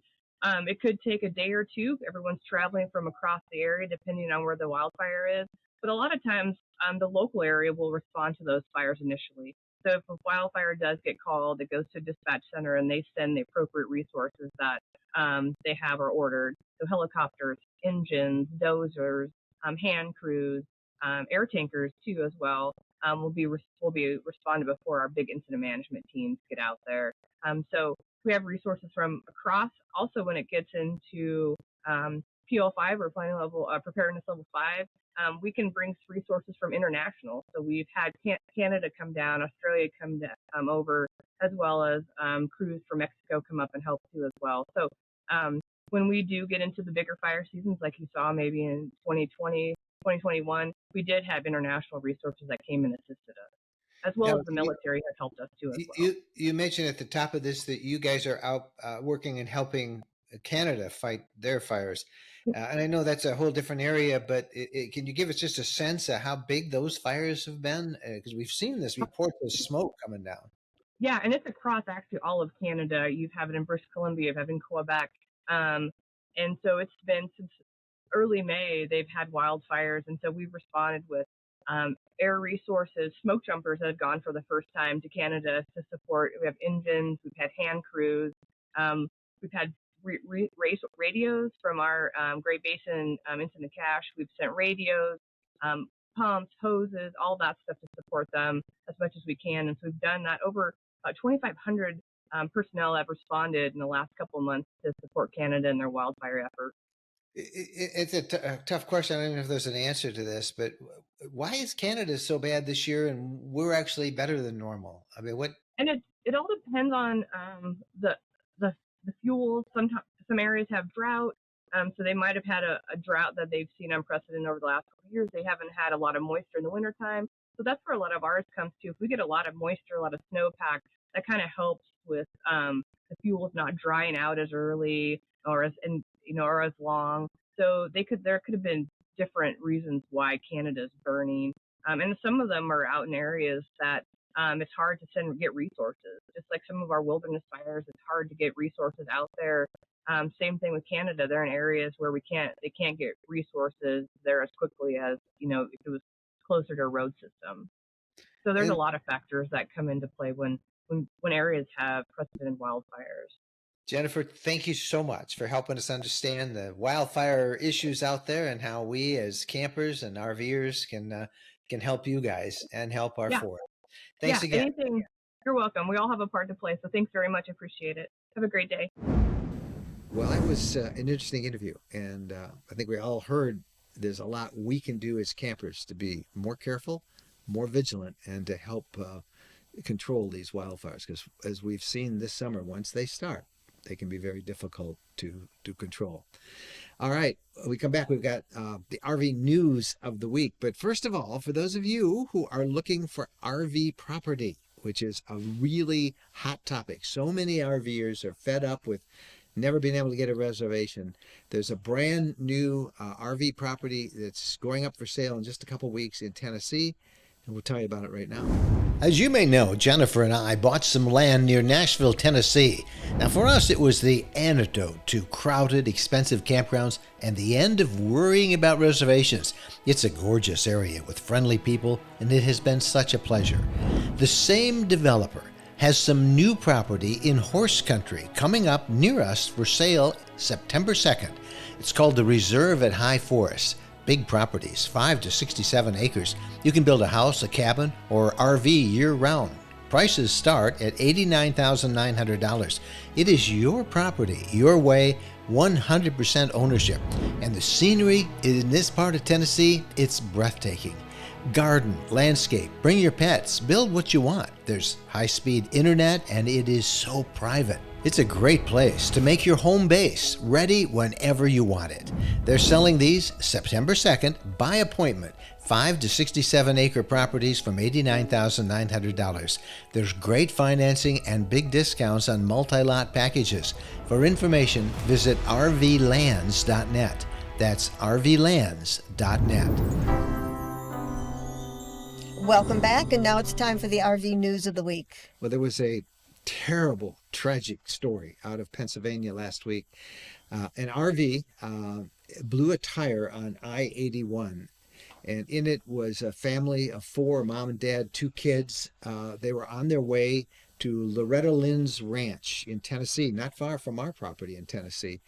Speaker 7: It could take a day or two. Everyone's traveling from across the area depending on where the wildfire is. But a lot of times, the local area will respond to those fires initially. So if a wildfire does get called, it goes to a dispatch center and they send the appropriate resources that they have or ordered. So helicopters, engines, dozers, hand crews, air tankers too as well will be responded before our big incident management teams get out there. So we have resources from across. Also, when it gets into PL5 or planning level preparedness level 5, we can bring resources from international. So we've had Canada come down, Australia come over, as well as crews from Mexico come up and help too as well. So when we do get into the bigger fire seasons, like you saw maybe in 2020, 2021, we did have international resources that came and assisted us, as well as the military has helped us too as well.
Speaker 6: You mentioned at the top of this that you guys are out working and helping Canada fight their fires. And I know that's a whole different area, but can you give us just a sense of how big those fires have been? Because we've seen this report of smoke coming down.
Speaker 7: Yeah, and it's across actually all of Canada. You have it in British Columbia, you have it in Quebec. And so it's been since early May, they've had wildfires. And so we've responded with air resources, smoke jumpers that have gone for the first time to Canada to support. We have engines, we've had hand crews, we've had radios from our Great Basin Incident Cache. We've sent radios, pumps, hoses, all that stuff to support them as much as we can. And so we've done that. Over 2,500 personnel have responded in the last couple of months to support Canada in their wildfire effort.
Speaker 6: It's a tough question. I don't know if there's an answer to this, but why is Canada so bad this year and we're actually better than normal? I mean, what?
Speaker 7: And it all depends on the fuel. Some areas have drought, so they might have had a drought that they've seen unprecedented over the last couple of years. They haven't had a lot of moisture in the wintertime, so that's where a lot of ours comes to. If we get a lot of moisture, a lot of snowpack, that kind of helps with the fuels not drying out as early or as long. So there could have been different reasons why Canada's burning, and some of them are out in areas that it's hard to get resources. Just like some of our wilderness fires, it's hard to get resources out there. Same thing with Canada. They're in areas where they can't get resources there as quickly as, if it was closer to a road system. So there's a lot of factors that come into play when areas have precedented wildfires.
Speaker 6: Jennifer, thank you so much for helping us understand the wildfire issues out there and how we as campers and RVers can help you guys and help our forest. Thanks again.
Speaker 7: You're welcome. We all have a part to play, so thanks very much. Appreciate it. Have a great day.
Speaker 2: Well, that was an interesting interview, and I think we all heard there's a lot we can do as campers to be more careful, more vigilant, and to help control these wildfires, because as we've seen this summer, once they start, they can be very difficult to control. All right, we come back. We've got the RV news of the week. But first of all, for those of you who are looking for RV property, which is a really hot topic, so many RVers are fed up with never being able to get a reservation. There's a brand new RV property that's going up for sale in just a couple weeks in Tennessee, and we'll tell you about it right now.
Speaker 5: As you may know, Jennifer and I bought some land near Nashville, Tennessee. Now, for us, it was the antidote to crowded, expensive campgrounds and the end of worrying about reservations. It's a gorgeous area with friendly people, and it has been such a pleasure. The same developer has some new property in horse country coming up near us for sale September 2nd. It's called the Reserve at High Forest. Big properties, 5 to 67 acres. You can build a house, a cabin, or RV year-round. Prices start at $89,900. It is your property, your way, 100% ownership. And the scenery in this part of Tennessee, it's breathtaking. Garden, landscape, bring your pets, build what you want. There's high-speed internet and it is so private. It's a great place to make your home base ready whenever you want it. They're selling these September 2nd by appointment. 5 to 67 acre properties from $89,900. There's great financing and big discounts on multi-lot packages. For information, visit rvlands.net. That's rvlands.net.
Speaker 1: Welcome back, and now it's time for the RV news of the week.
Speaker 2: Well, there was a terrible, tragic story out of Pennsylvania last week. An RV blew a tire on I-81, and in it was a family of 4, mom and dad, 2 kids. They were on their way to Loretta Lynn's ranch in Tennessee, not far from our property in Tennessee,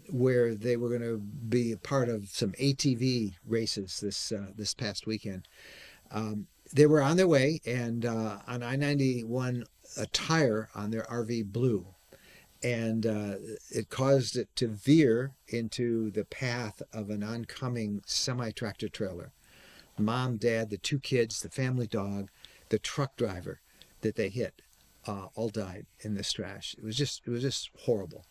Speaker 2: where they were going to be a part of some ATV races this past weekend. They were on their way, and on I-91, a tire on their RV blew, and it caused it to veer into the path of an oncoming semi-tractor trailer. Mom, dad, the 2 kids, the family dog, the truck driver that they hit, all died in this crash. It was just horrible.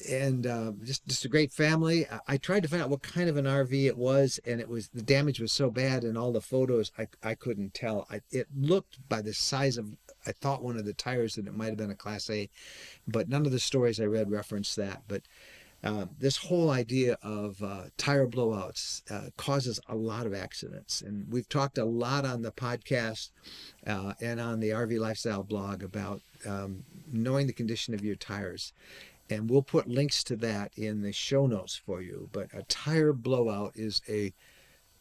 Speaker 2: Just a great family. I tried to find out what kind of an RV it was, and the damage was so bad in all the photos I couldn't tell. It looked by the size of, I thought, one of the tires that it might have been a Class A, but none of the stories I read referenced that. But this whole idea of tire blowouts causes a lot of accidents, and we've talked a lot on the podcast and on the RV Lifestyle blog about knowing the condition of your tires. And we'll put links to that in the show notes for you. But a tire blowout is a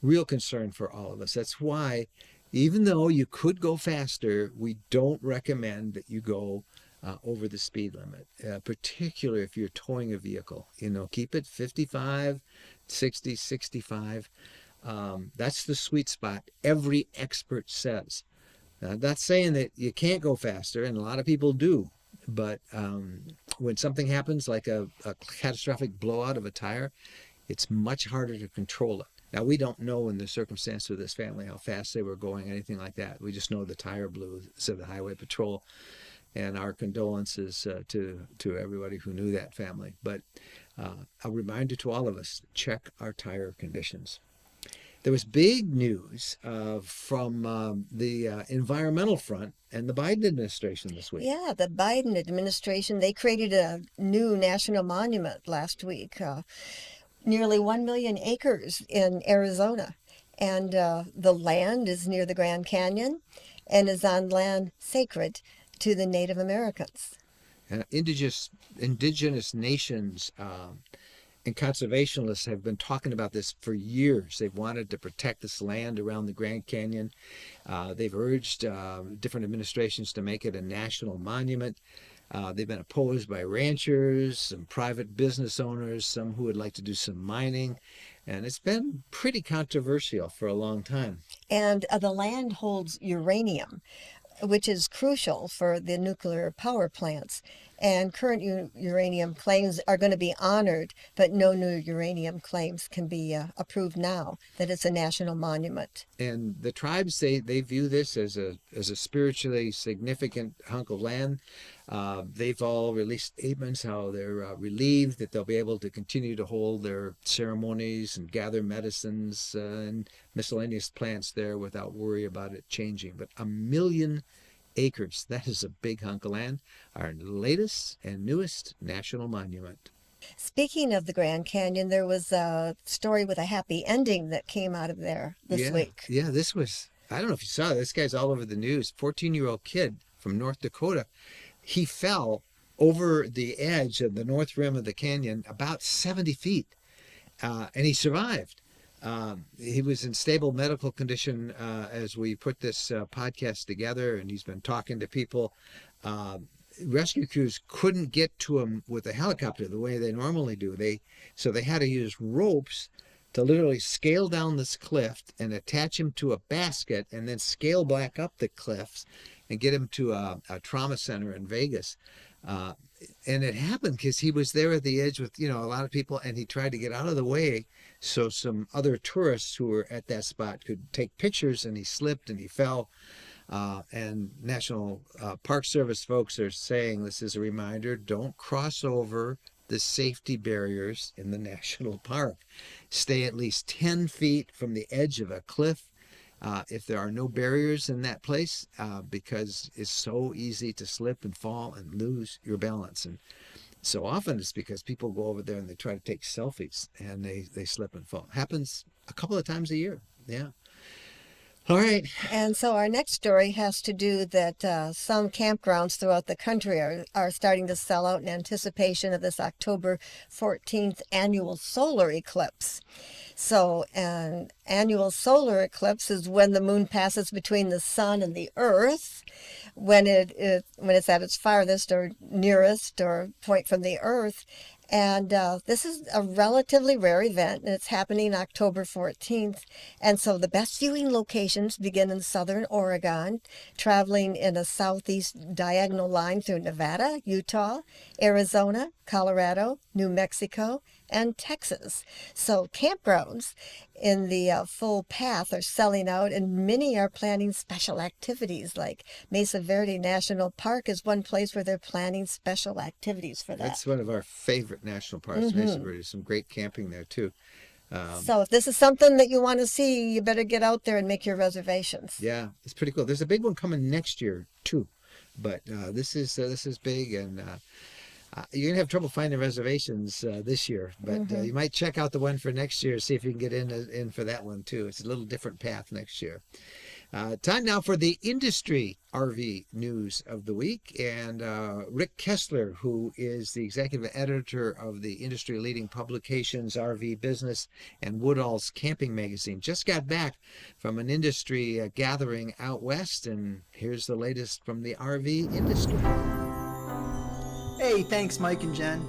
Speaker 2: real concern for all of us. That's why, even though you could go faster, we don't recommend that you go over the speed limit, particularly if you're towing a vehicle. Keep it 55, 60, 65. That's the sweet spot, every expert says. I'm not saying that you can't go faster, and a lot of people do. But when something happens, like a catastrophic blowout of a tire, it's much harder to control it. Now, we don't know in the circumstance of this family how fast they were going, anything like that. We just know the tire blew, said the Highway Patrol, and our condolences to everybody who knew that family. But a reminder to all of us, check our tire conditions. There was big news from the environmental front and the Biden administration this week.
Speaker 1: Yeah, the Biden administration, they created a new national monument last week, nearly 1 million acres in Arizona. And the land is near the Grand Canyon and is on land sacred to the Native Americans.
Speaker 2: Indigenous nations and conservationists have been talking about this for years. They've wanted to protect this land around the Grand Canyon. They've urged different administrations to make it a national monument. They've been opposed by ranchers, some private business owners, some who would like to do some mining. And it's been pretty controversial for a long time.
Speaker 1: And the land holds uranium, which is crucial for the nuclear power plants. And current uranium claims are going to be honored, but no new uranium claims can be approved now that it's a national monument.
Speaker 2: And the tribes, they view this as a spiritually significant hunk of land. They've all released statements how they're relieved that they'll be able to continue to hold their ceremonies and gather medicines and miscellaneous plants there without worry about it changing. But 1 million acres, that is a big hunk of land, our latest and newest national monument.
Speaker 1: Speaking of the Grand Canyon, there was a story with a happy ending that came out of there this week.
Speaker 2: Yeah, this was, I don't know if you saw this guy's all over the news, 14-year-old kid from North Dakota. He fell over the edge of the north rim of the canyon about 70 feet, and he survived. He was in stable medical condition as we put this podcast together, and he's been talking to people. Rescue crews couldn't get to him with a helicopter the way they normally do. So they had to use ropes to literally scale down this cliff and attach him to a basket and then scale back up the cliffs and get him to a trauma center in Vegas. Uh, and it happened because he was there at the edge with, a lot of people, and he tried to get out of the way so some other tourists who were at that spot could take pictures, and he slipped and he fell. And National Park Service folks are saying this is a reminder: don't cross over the safety barriers in the national park. Stay at least 10 feet from the edge of a cliff if there are no barriers in that place, because it's so easy to slip and fall and lose your balance. And so often it's because people go over there and they try to take selfies and they slip and fall. Happens a couple of times a year. Yeah. All right.
Speaker 1: And so our next story has to do that some campgrounds throughout the country are starting to sell out in anticipation of this October 14th annual solar eclipse. So an annual solar eclipse is when the moon passes between the sun and the earth, when it's at its farthest or nearest or point from the earth. And this is a relatively rare event, and it's happening October 14th. And so the best viewing locations begin in southern Oregon, traveling in a southeast diagonal line through Nevada, Utah, Arizona, Colorado, New Mexico, and Texas. So campgrounds in the full path are selling out, and many are planning special activities. Like Mesa Verde National Park is one place where they're planning special activities for that.
Speaker 2: That's one of our favorite national parks. Mesa Verde. Some great camping there too.
Speaker 1: So if this is something that you want to see, you better get out there and make your reservations.
Speaker 2: Yeah, it's pretty cool. There's a big one coming next year too, but this is big, and you're gonna have trouble finding reservations this year. But you might check out the one for next year, see if you can get in for that one too. It's a little different path next year. Time now for the industry RV news of the week. And Rick Kessler, who is the executive editor of the industry-leading publications RV Business and Woodall's Camping Magazine, just got back from an industry gathering out west. And here's the latest from the RV industry.
Speaker 8: Hey, thanks, Mike and Jen.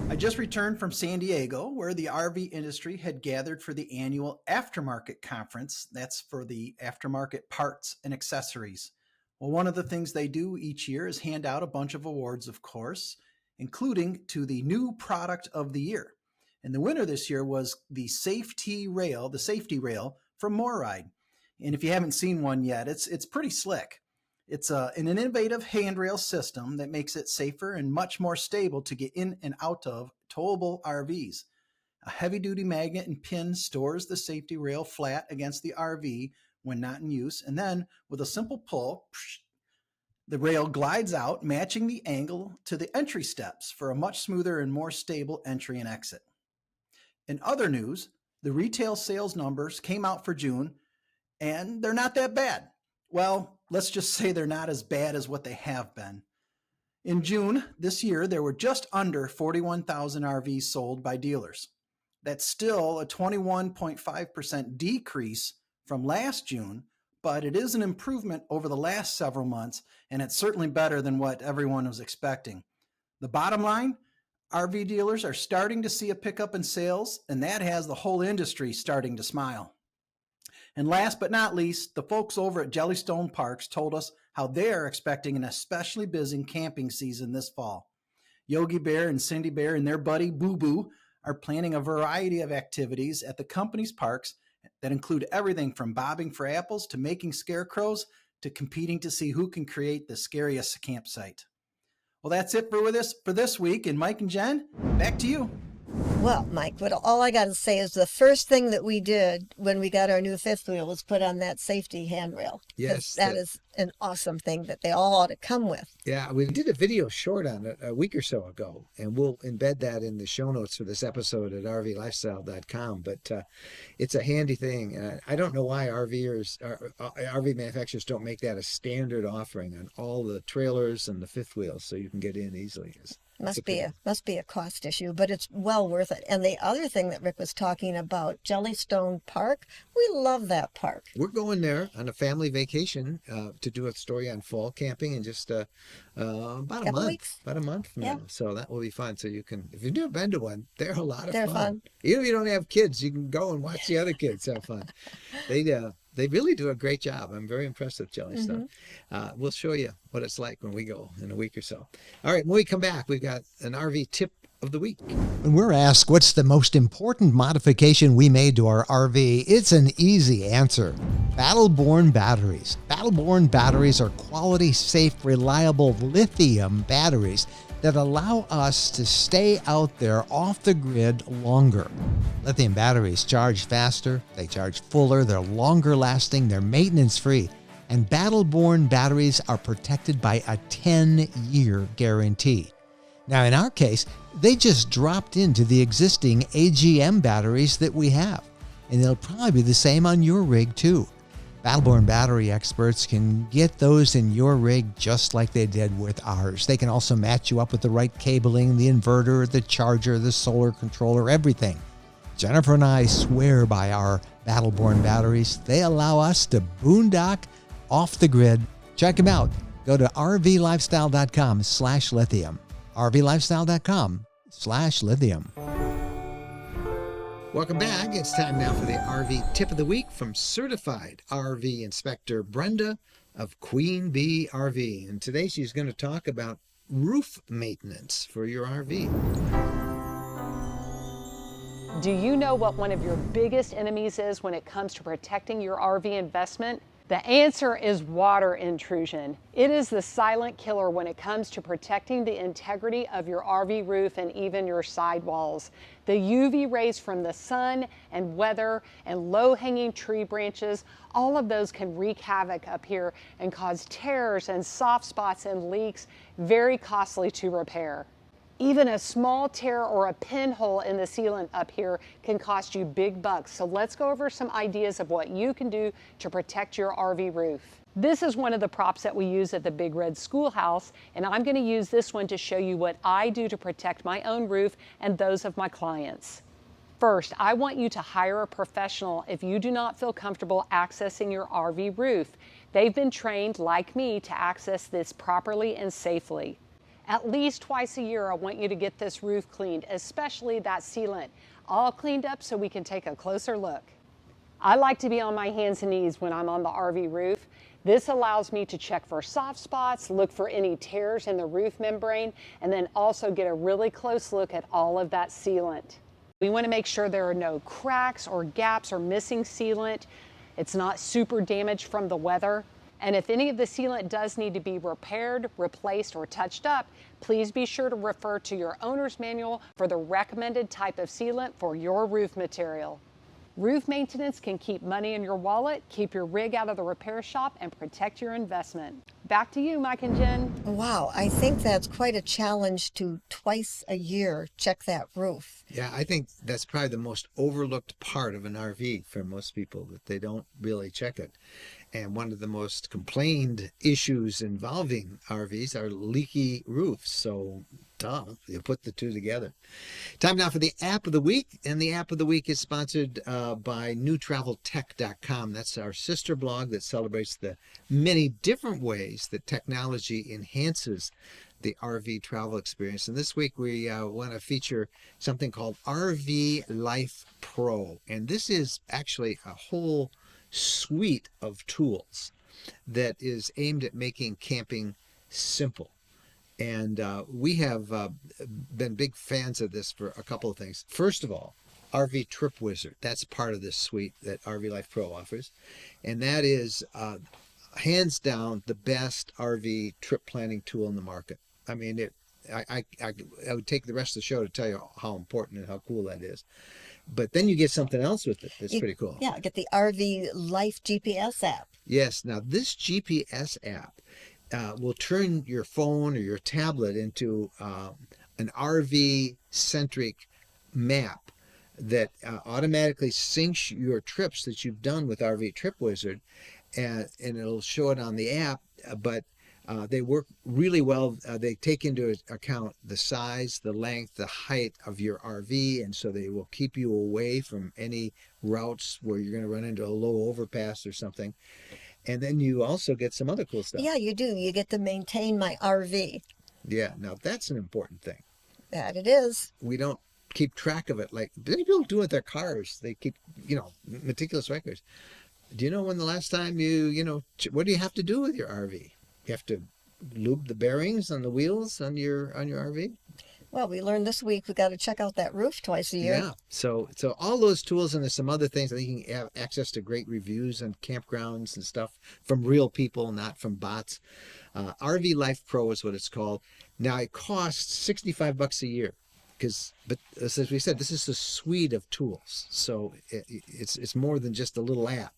Speaker 8: I just returned from San Diego, where the RV industry had gathered for the annual Aftermarket Conference. That's for the aftermarket parts and accessories. Well, one of the things they do each year is hand out a bunch of awards, of course, including to the new product of the year. And the winner this year was the safety rail from MoreRide. And if you haven't seen one yet, it's pretty slick. It's an innovative handrail system that makes it safer and much more stable to get in and out of towable RVs. A heavy-duty magnet and pin stores the safety rail flat against the RV when not in use, and then with a simple pull, the rail glides out, matching the angle to the entry steps for a much smoother and more stable entry and exit. In other news, the retail sales numbers came out for June, and they're not that bad. Well, let's just say they're not as bad as what they have been. In June this year, there were just under 41,000 RVs sold by dealers. That's still a 21.5% decrease from last June, but it is an improvement over the last several months, and it's certainly better than what everyone was expecting. The bottom line, RV dealers are starting to see a pickup in sales, and that has the whole industry starting to smile. And last but not least, the folks over at Jellystone Parks told us how they're expecting an especially busy camping season this fall. Yogi Bear and Cindy Bear and their buddy Boo Boo are planning a variety of activities at the company's parks that include everything from bobbing for apples to making scarecrows to competing to see who can create the scariest campsite. Well, that's it for this week. And Mike and Jen, back to you.
Speaker 1: Well, Mike, all I got to say is the first thing that we did when we got our new fifth wheel was put on that safety handrail.
Speaker 2: Yes.
Speaker 1: That is an awesome thing that they all ought to come with.
Speaker 2: Yeah, we did a video short on it a week or so ago, and we'll embed that in the show notes for this episode at rvlifestyle.com. But it's a handy thing. I don't know why RV manufacturers don't make that a standard offering on all the trailers and the fifth wheels so you can get in easily.
Speaker 1: Must be a cost issue, but it's well worth it. And the other thing that Rick was talking about, Jellystone Park, we love that park. We're
Speaker 2: going there on a family vacation to do a story on fall camping in just about a month from now. So that will be fun. So you can, if you've never been to one, they're a lot of fun. Even if you don't have kids, you can go and watch the other kids have fun. they really do a great job. I'm very impressed with Jellystone. We'll show you what it's like when we go in a week or so. All right, when we come back, we've got an RV tip of the week.
Speaker 5: When we're asked what's the most important modification we made to our RV, it's an easy answer. Battle-born batteries. Battle-born batteries are quality, safe, reliable lithium batteries that allow us to stay out there off the grid longer. Lithium batteries charge faster, they charge fuller, they're longer lasting, they're maintenance free, and Battle-born batteries are protected by a 10-year guarantee. Now, in our case, they just dropped into the existing AGM batteries that we have, and they'll probably be the same on your rig too. Battle-born battery experts can get those in your rig just like they did with ours. They can also match you up with the right cabling, the inverter, the charger, the solar controller, everything. Jennifer and I swear by our Battle-born batteries. They allow us to boondock off the grid. Check them out. Go to rvlifestyle.com/lithium. rvlifestyle.com/lithium.
Speaker 2: Welcome back. It's time now for the RV tip of the week from certified RV inspector Brenda of Queen Bee RV. And today she's going to talk about roof maintenance for your RV.
Speaker 9: Do you know what one of your biggest enemies is when it comes to protecting your RV investment? The answer is water intrusion. It is the silent killer when it comes to protecting the integrity of your RV roof and even your sidewalls. The UV rays from the sun and weather and low-hanging tree branches, all of those can wreak havoc up here and cause tears and soft spots and leaks, very costly to repair. Even a small tear or a pinhole in the sealant up here can cost you big bucks. So let's go over some ideas of what you can do to protect your RV roof. This is one of the props that we use at the Big Red Schoolhouse, and I'm going to use this one to show you what I do to protect my own roof and those of my clients. First, I want you to hire a professional if you do not feel comfortable accessing your RV roof. They've been trained, like me, to access this properly and safely. At least twice a year, I want you to get this roof cleaned, especially that sealant, all cleaned up so we can take a closer look. I like to be on my hands and knees when I'm on the RV roof. This allows me to check for soft spots, look for any tears in the roof membrane, and then also get a really close look at all of that sealant. We want to make sure there are no cracks or gaps or missing sealant. It's not super damaged from the weather. And if any of the sealant does need to be repaired, replaced, or touched up, please be sure to refer to your owner's manual for the recommended type of sealant for your roof material. Roof maintenance can keep money in your wallet, keep your rig out of the repair shop, and protect your investment. Back to you, Mike and Jen.
Speaker 1: Wow, I think that's quite a challenge to twice a year check that roof.
Speaker 2: Yeah, I think that's probably the most overlooked part of an RV for most people, that they don't really check it. And one of the most complained issues involving RVs are leaky roofs. So, duh, you put the two together. Time now for the app of the week. And the app of the week is sponsored by newtraveltech.com. That's our sister blog that celebrates the many different ways that technology enhances the RV travel experience. And this week we want to feature something called RV Life Pro. And this is actually a whole suite of tools that is aimed at making camping simple. And we have been big fans of this for a couple of things. First of all, RV Trip Wizard. That's part of this suite that RV Life Pro offers. And that is hands down the best RV trip planning tool in the market. I mean, I would take the rest of the show to tell you how important and how cool that is. But then you get something else with it that's pretty cool.
Speaker 1: Yeah, get the RV Life GPS app.
Speaker 2: Yes. Now, this GPS app will turn your phone or your tablet into an RV-centric map that automatically syncs your trips that you've done with RV Trip Wizard, and it'll show it on the app, but they work really well. They take into account the size, the length, the height of your RV, and so they will keep you away from any routes where you're going to run into a low overpass or something. And then you also get some other cool stuff.
Speaker 1: Yeah, you do. You get to maintain my RV.
Speaker 2: Yeah, now that's an important thing.
Speaker 1: That it is.
Speaker 2: We don't keep track of it like people do with their cars. They keep, meticulous records. Do you know when the last time what do you have to do with your RV? You have to lube the bearings on the wheels on your RV?
Speaker 1: Well, we learned this week we got to check out that roof twice a year.
Speaker 2: Yeah. So all those tools, and there's some other things. I think you can have access to great reviews on campgrounds and stuff from real people, not from bots. RV Life Pro is what it's called. Now it costs $65 a year. But as we said, this is a suite of tools, so it's more than just a little app,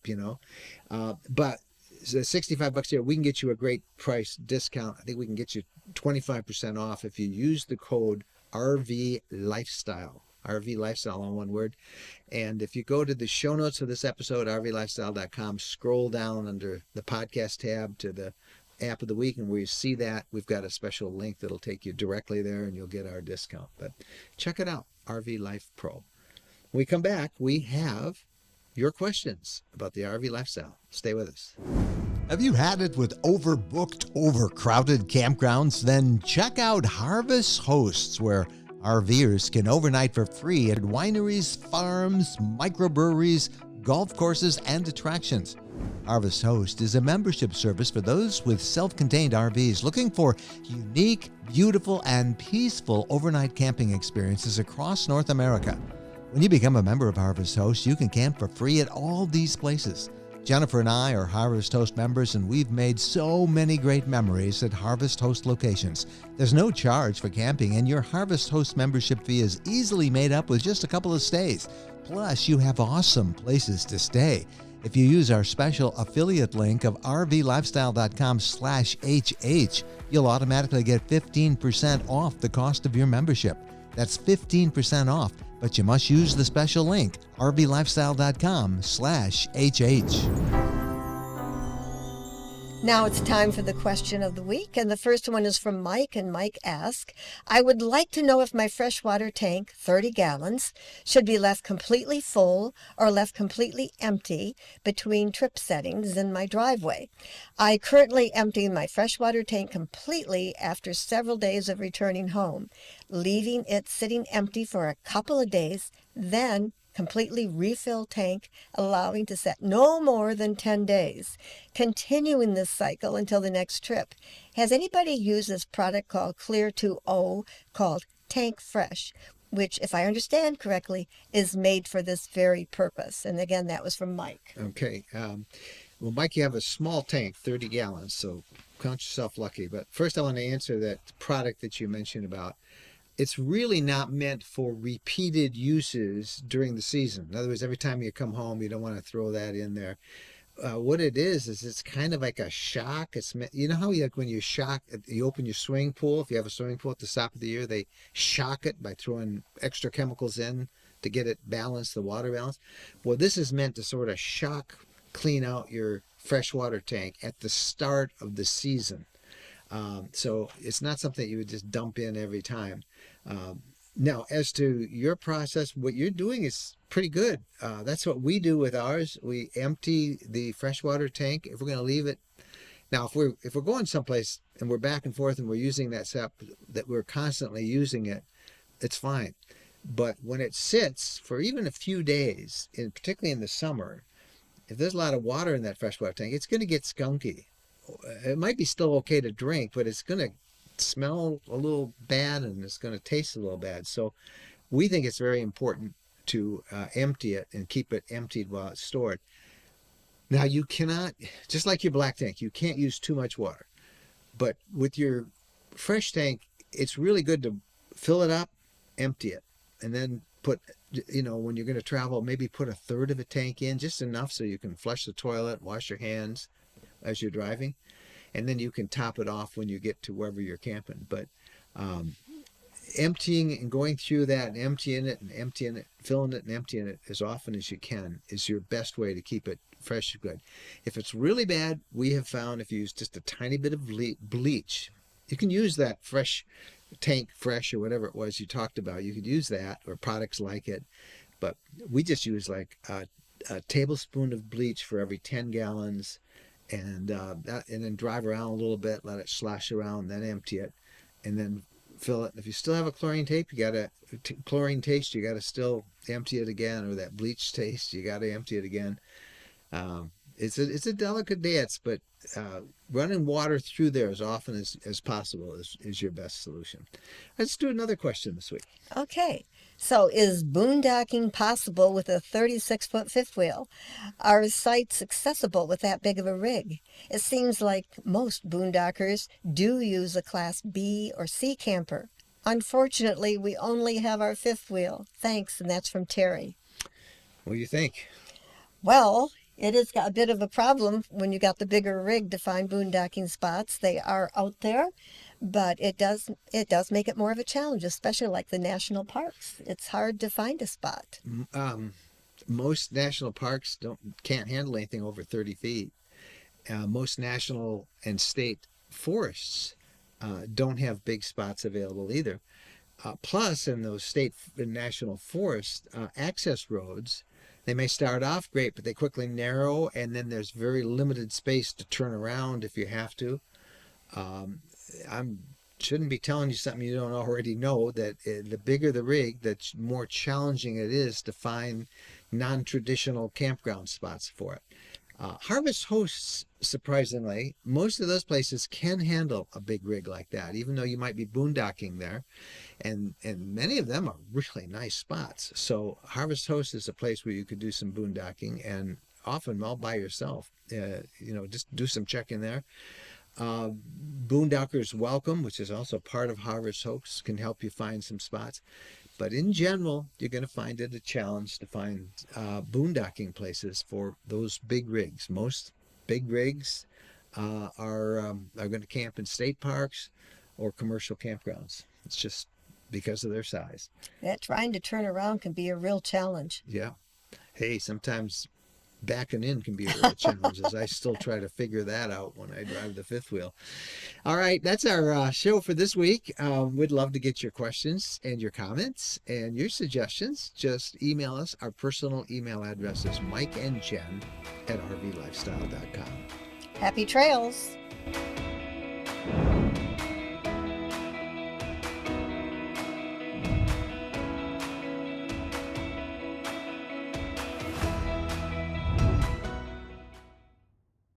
Speaker 2: But $65 a year, we can get you a great price discount. I think we can get you 25% off if you use the code RV Lifestyle. RV Lifestyle, all one word. And if you go to the show notes of this episode, rvlifestyle.com, scroll down under the podcast tab to the app of the week, and where you see that, we've got a special link that'll take you directly there, and you'll get our discount. But check it out, RV Life Pro. When we come back, we have your questions about the RV lifestyle. Stay with us.
Speaker 5: Have you had it with overbooked, overcrowded campgrounds? Then check out Harvest Hosts, where RVers can overnight for free at wineries, farms, microbreweries, golf courses, and attractions. Harvest Host is a membership service for those with self-contained RVs looking for unique, beautiful, and peaceful overnight camping experiences across North America. When you become a member of Harvest Host, you can camp for free at all these places. Jennifer and I are Harvest Host members, and we've made so many great memories at Harvest Host locations. There's no charge for camping, and your Harvest Host membership fee is easily made up with just a couple of stays. Plus, you have awesome places to stay. If you use our special affiliate link of rvlifestyle.com/HH, you'll automatically get 15% off the cost of your membership. That's 15% off, but you must use the special link, rvlifestyle.com/HH.
Speaker 1: Now it's time for the question of the week, and the first one is from Mike, and Mike asks, I would like to know if my freshwater tank, 30 gallons, should be left completely full or left completely empty between trip settings in my driveway. I currently empty my freshwater tank completely after several days of returning home, leaving it sitting empty for a couple of days, then completely refill tank, allowing to set no more than 10 days, continuing this cycle until the next trip. Has anybody used this product called Clear 2O called Tank Fresh, which, if I understand correctly, is made for this very purpose? And again, that was from Mike.
Speaker 2: Okay. Well, Mike, you have a small tank, 30 gallons, so count yourself lucky. But first I want to answer that product that you mentioned about. It's really not meant for repeated uses during the season. In other words, every time you come home, you don't want to throw that in there. What it is it's kind of like a shock. It's you know how when you open your swimming pool, if you have a swimming pool at the stop of the year, they shock it by throwing extra chemicals in to get it balanced, the water balance. Well, this is meant to sort of clean out your freshwater tank at the start of the season. So it's not something that you would just dump in every time. Now, as to your process, what you're doing is pretty good. That's what we do with ours. We empty the freshwater tank. If we're going to leave it, now if we're going someplace and we're back and forth and we're using that that we're constantly using it, it's fine. But when it sits for even a few days, particularly in the summer, if there's a lot of water in that freshwater tank, it's going to get skunky. It might be still okay to drink, but it's going to smell a little bad and it's going to taste a little bad. So we think it's very important to empty it and keep it emptied while it's stored. Now, you cannot, just like your black tank, you can't use too much water. But with your fresh tank, it's really good to fill it up, empty it, and then put, when you're going to travel, maybe put a third of a tank in, just enough so you can flush the toilet, wash your hands as you're driving, and then you can top it off when you get to wherever you're camping. But emptying and going through that and emptying it, filling it and emptying it as often as you can is your best way to keep it fresh and good. If it's really bad, we have found if you use just a tiny bit of bleach, you can use that fresh tank fresh or whatever it was you talked about. You could use that or products like it, but we just use like a tablespoon of bleach for every 10 gallons. And then drive around a little bit, let it slosh around, then empty it, and then fill it. If you still have a chlorine taste, you got to still empty it again, or that bleach taste, you got to empty it again. It's a delicate dance, but running water through there as often as possible is your best solution. Let's do another question this week.
Speaker 1: Okay, so is boondocking possible with a 36-foot fifth wheel? Are sites accessible with that big of a rig? It seems like most boondockers do use a Class B or C camper. Unfortunately, we only have our fifth wheel. Thanks, and that's from Terry.
Speaker 2: What do you think?
Speaker 1: Well, it is a bit of a problem when you got the bigger rig to find boondocking spots. They are out there, but it does make it more of a challenge, especially like the national parks. It's hard to find a spot.
Speaker 2: Most national parks can't handle anything over 30 feet. Most national and state forests don't have big spots available either. Plus, in those state and national forests, access roads, they may start off great, but they quickly narrow, and then there's very limited space to turn around if you have to. I shouldn't be telling you something you don't already know, that the bigger the rig, the more challenging it is to find non-traditional campground spots for it. Harvest Hosts, surprisingly, most of those places can handle a big rig like that, even though you might be boondocking there. And many of them are really nice spots. So Harvest Host is a place where you could do some boondocking, and often all by yourself. Just do some checking there. Boondockers Welcome, which is also part of Harvest Host, can help you find some spots. But in general, you're going to find it a challenge to find boondocking places for those big rigs. Most big rigs are going to camp in state parks or commercial campgrounds. It's just because of their size.
Speaker 1: That trying to turn around can be a real challenge.
Speaker 2: Yeah. Hey, sometimes backing in can be a real challenge, as I still try to figure that out when I drive the fifth wheel. All right, that's our show for this week. We'd love to get your questions and your comments and your suggestions. Just email us. Our personal email address is mikeandjen@rvlifestyle.com.
Speaker 1: Happy trails!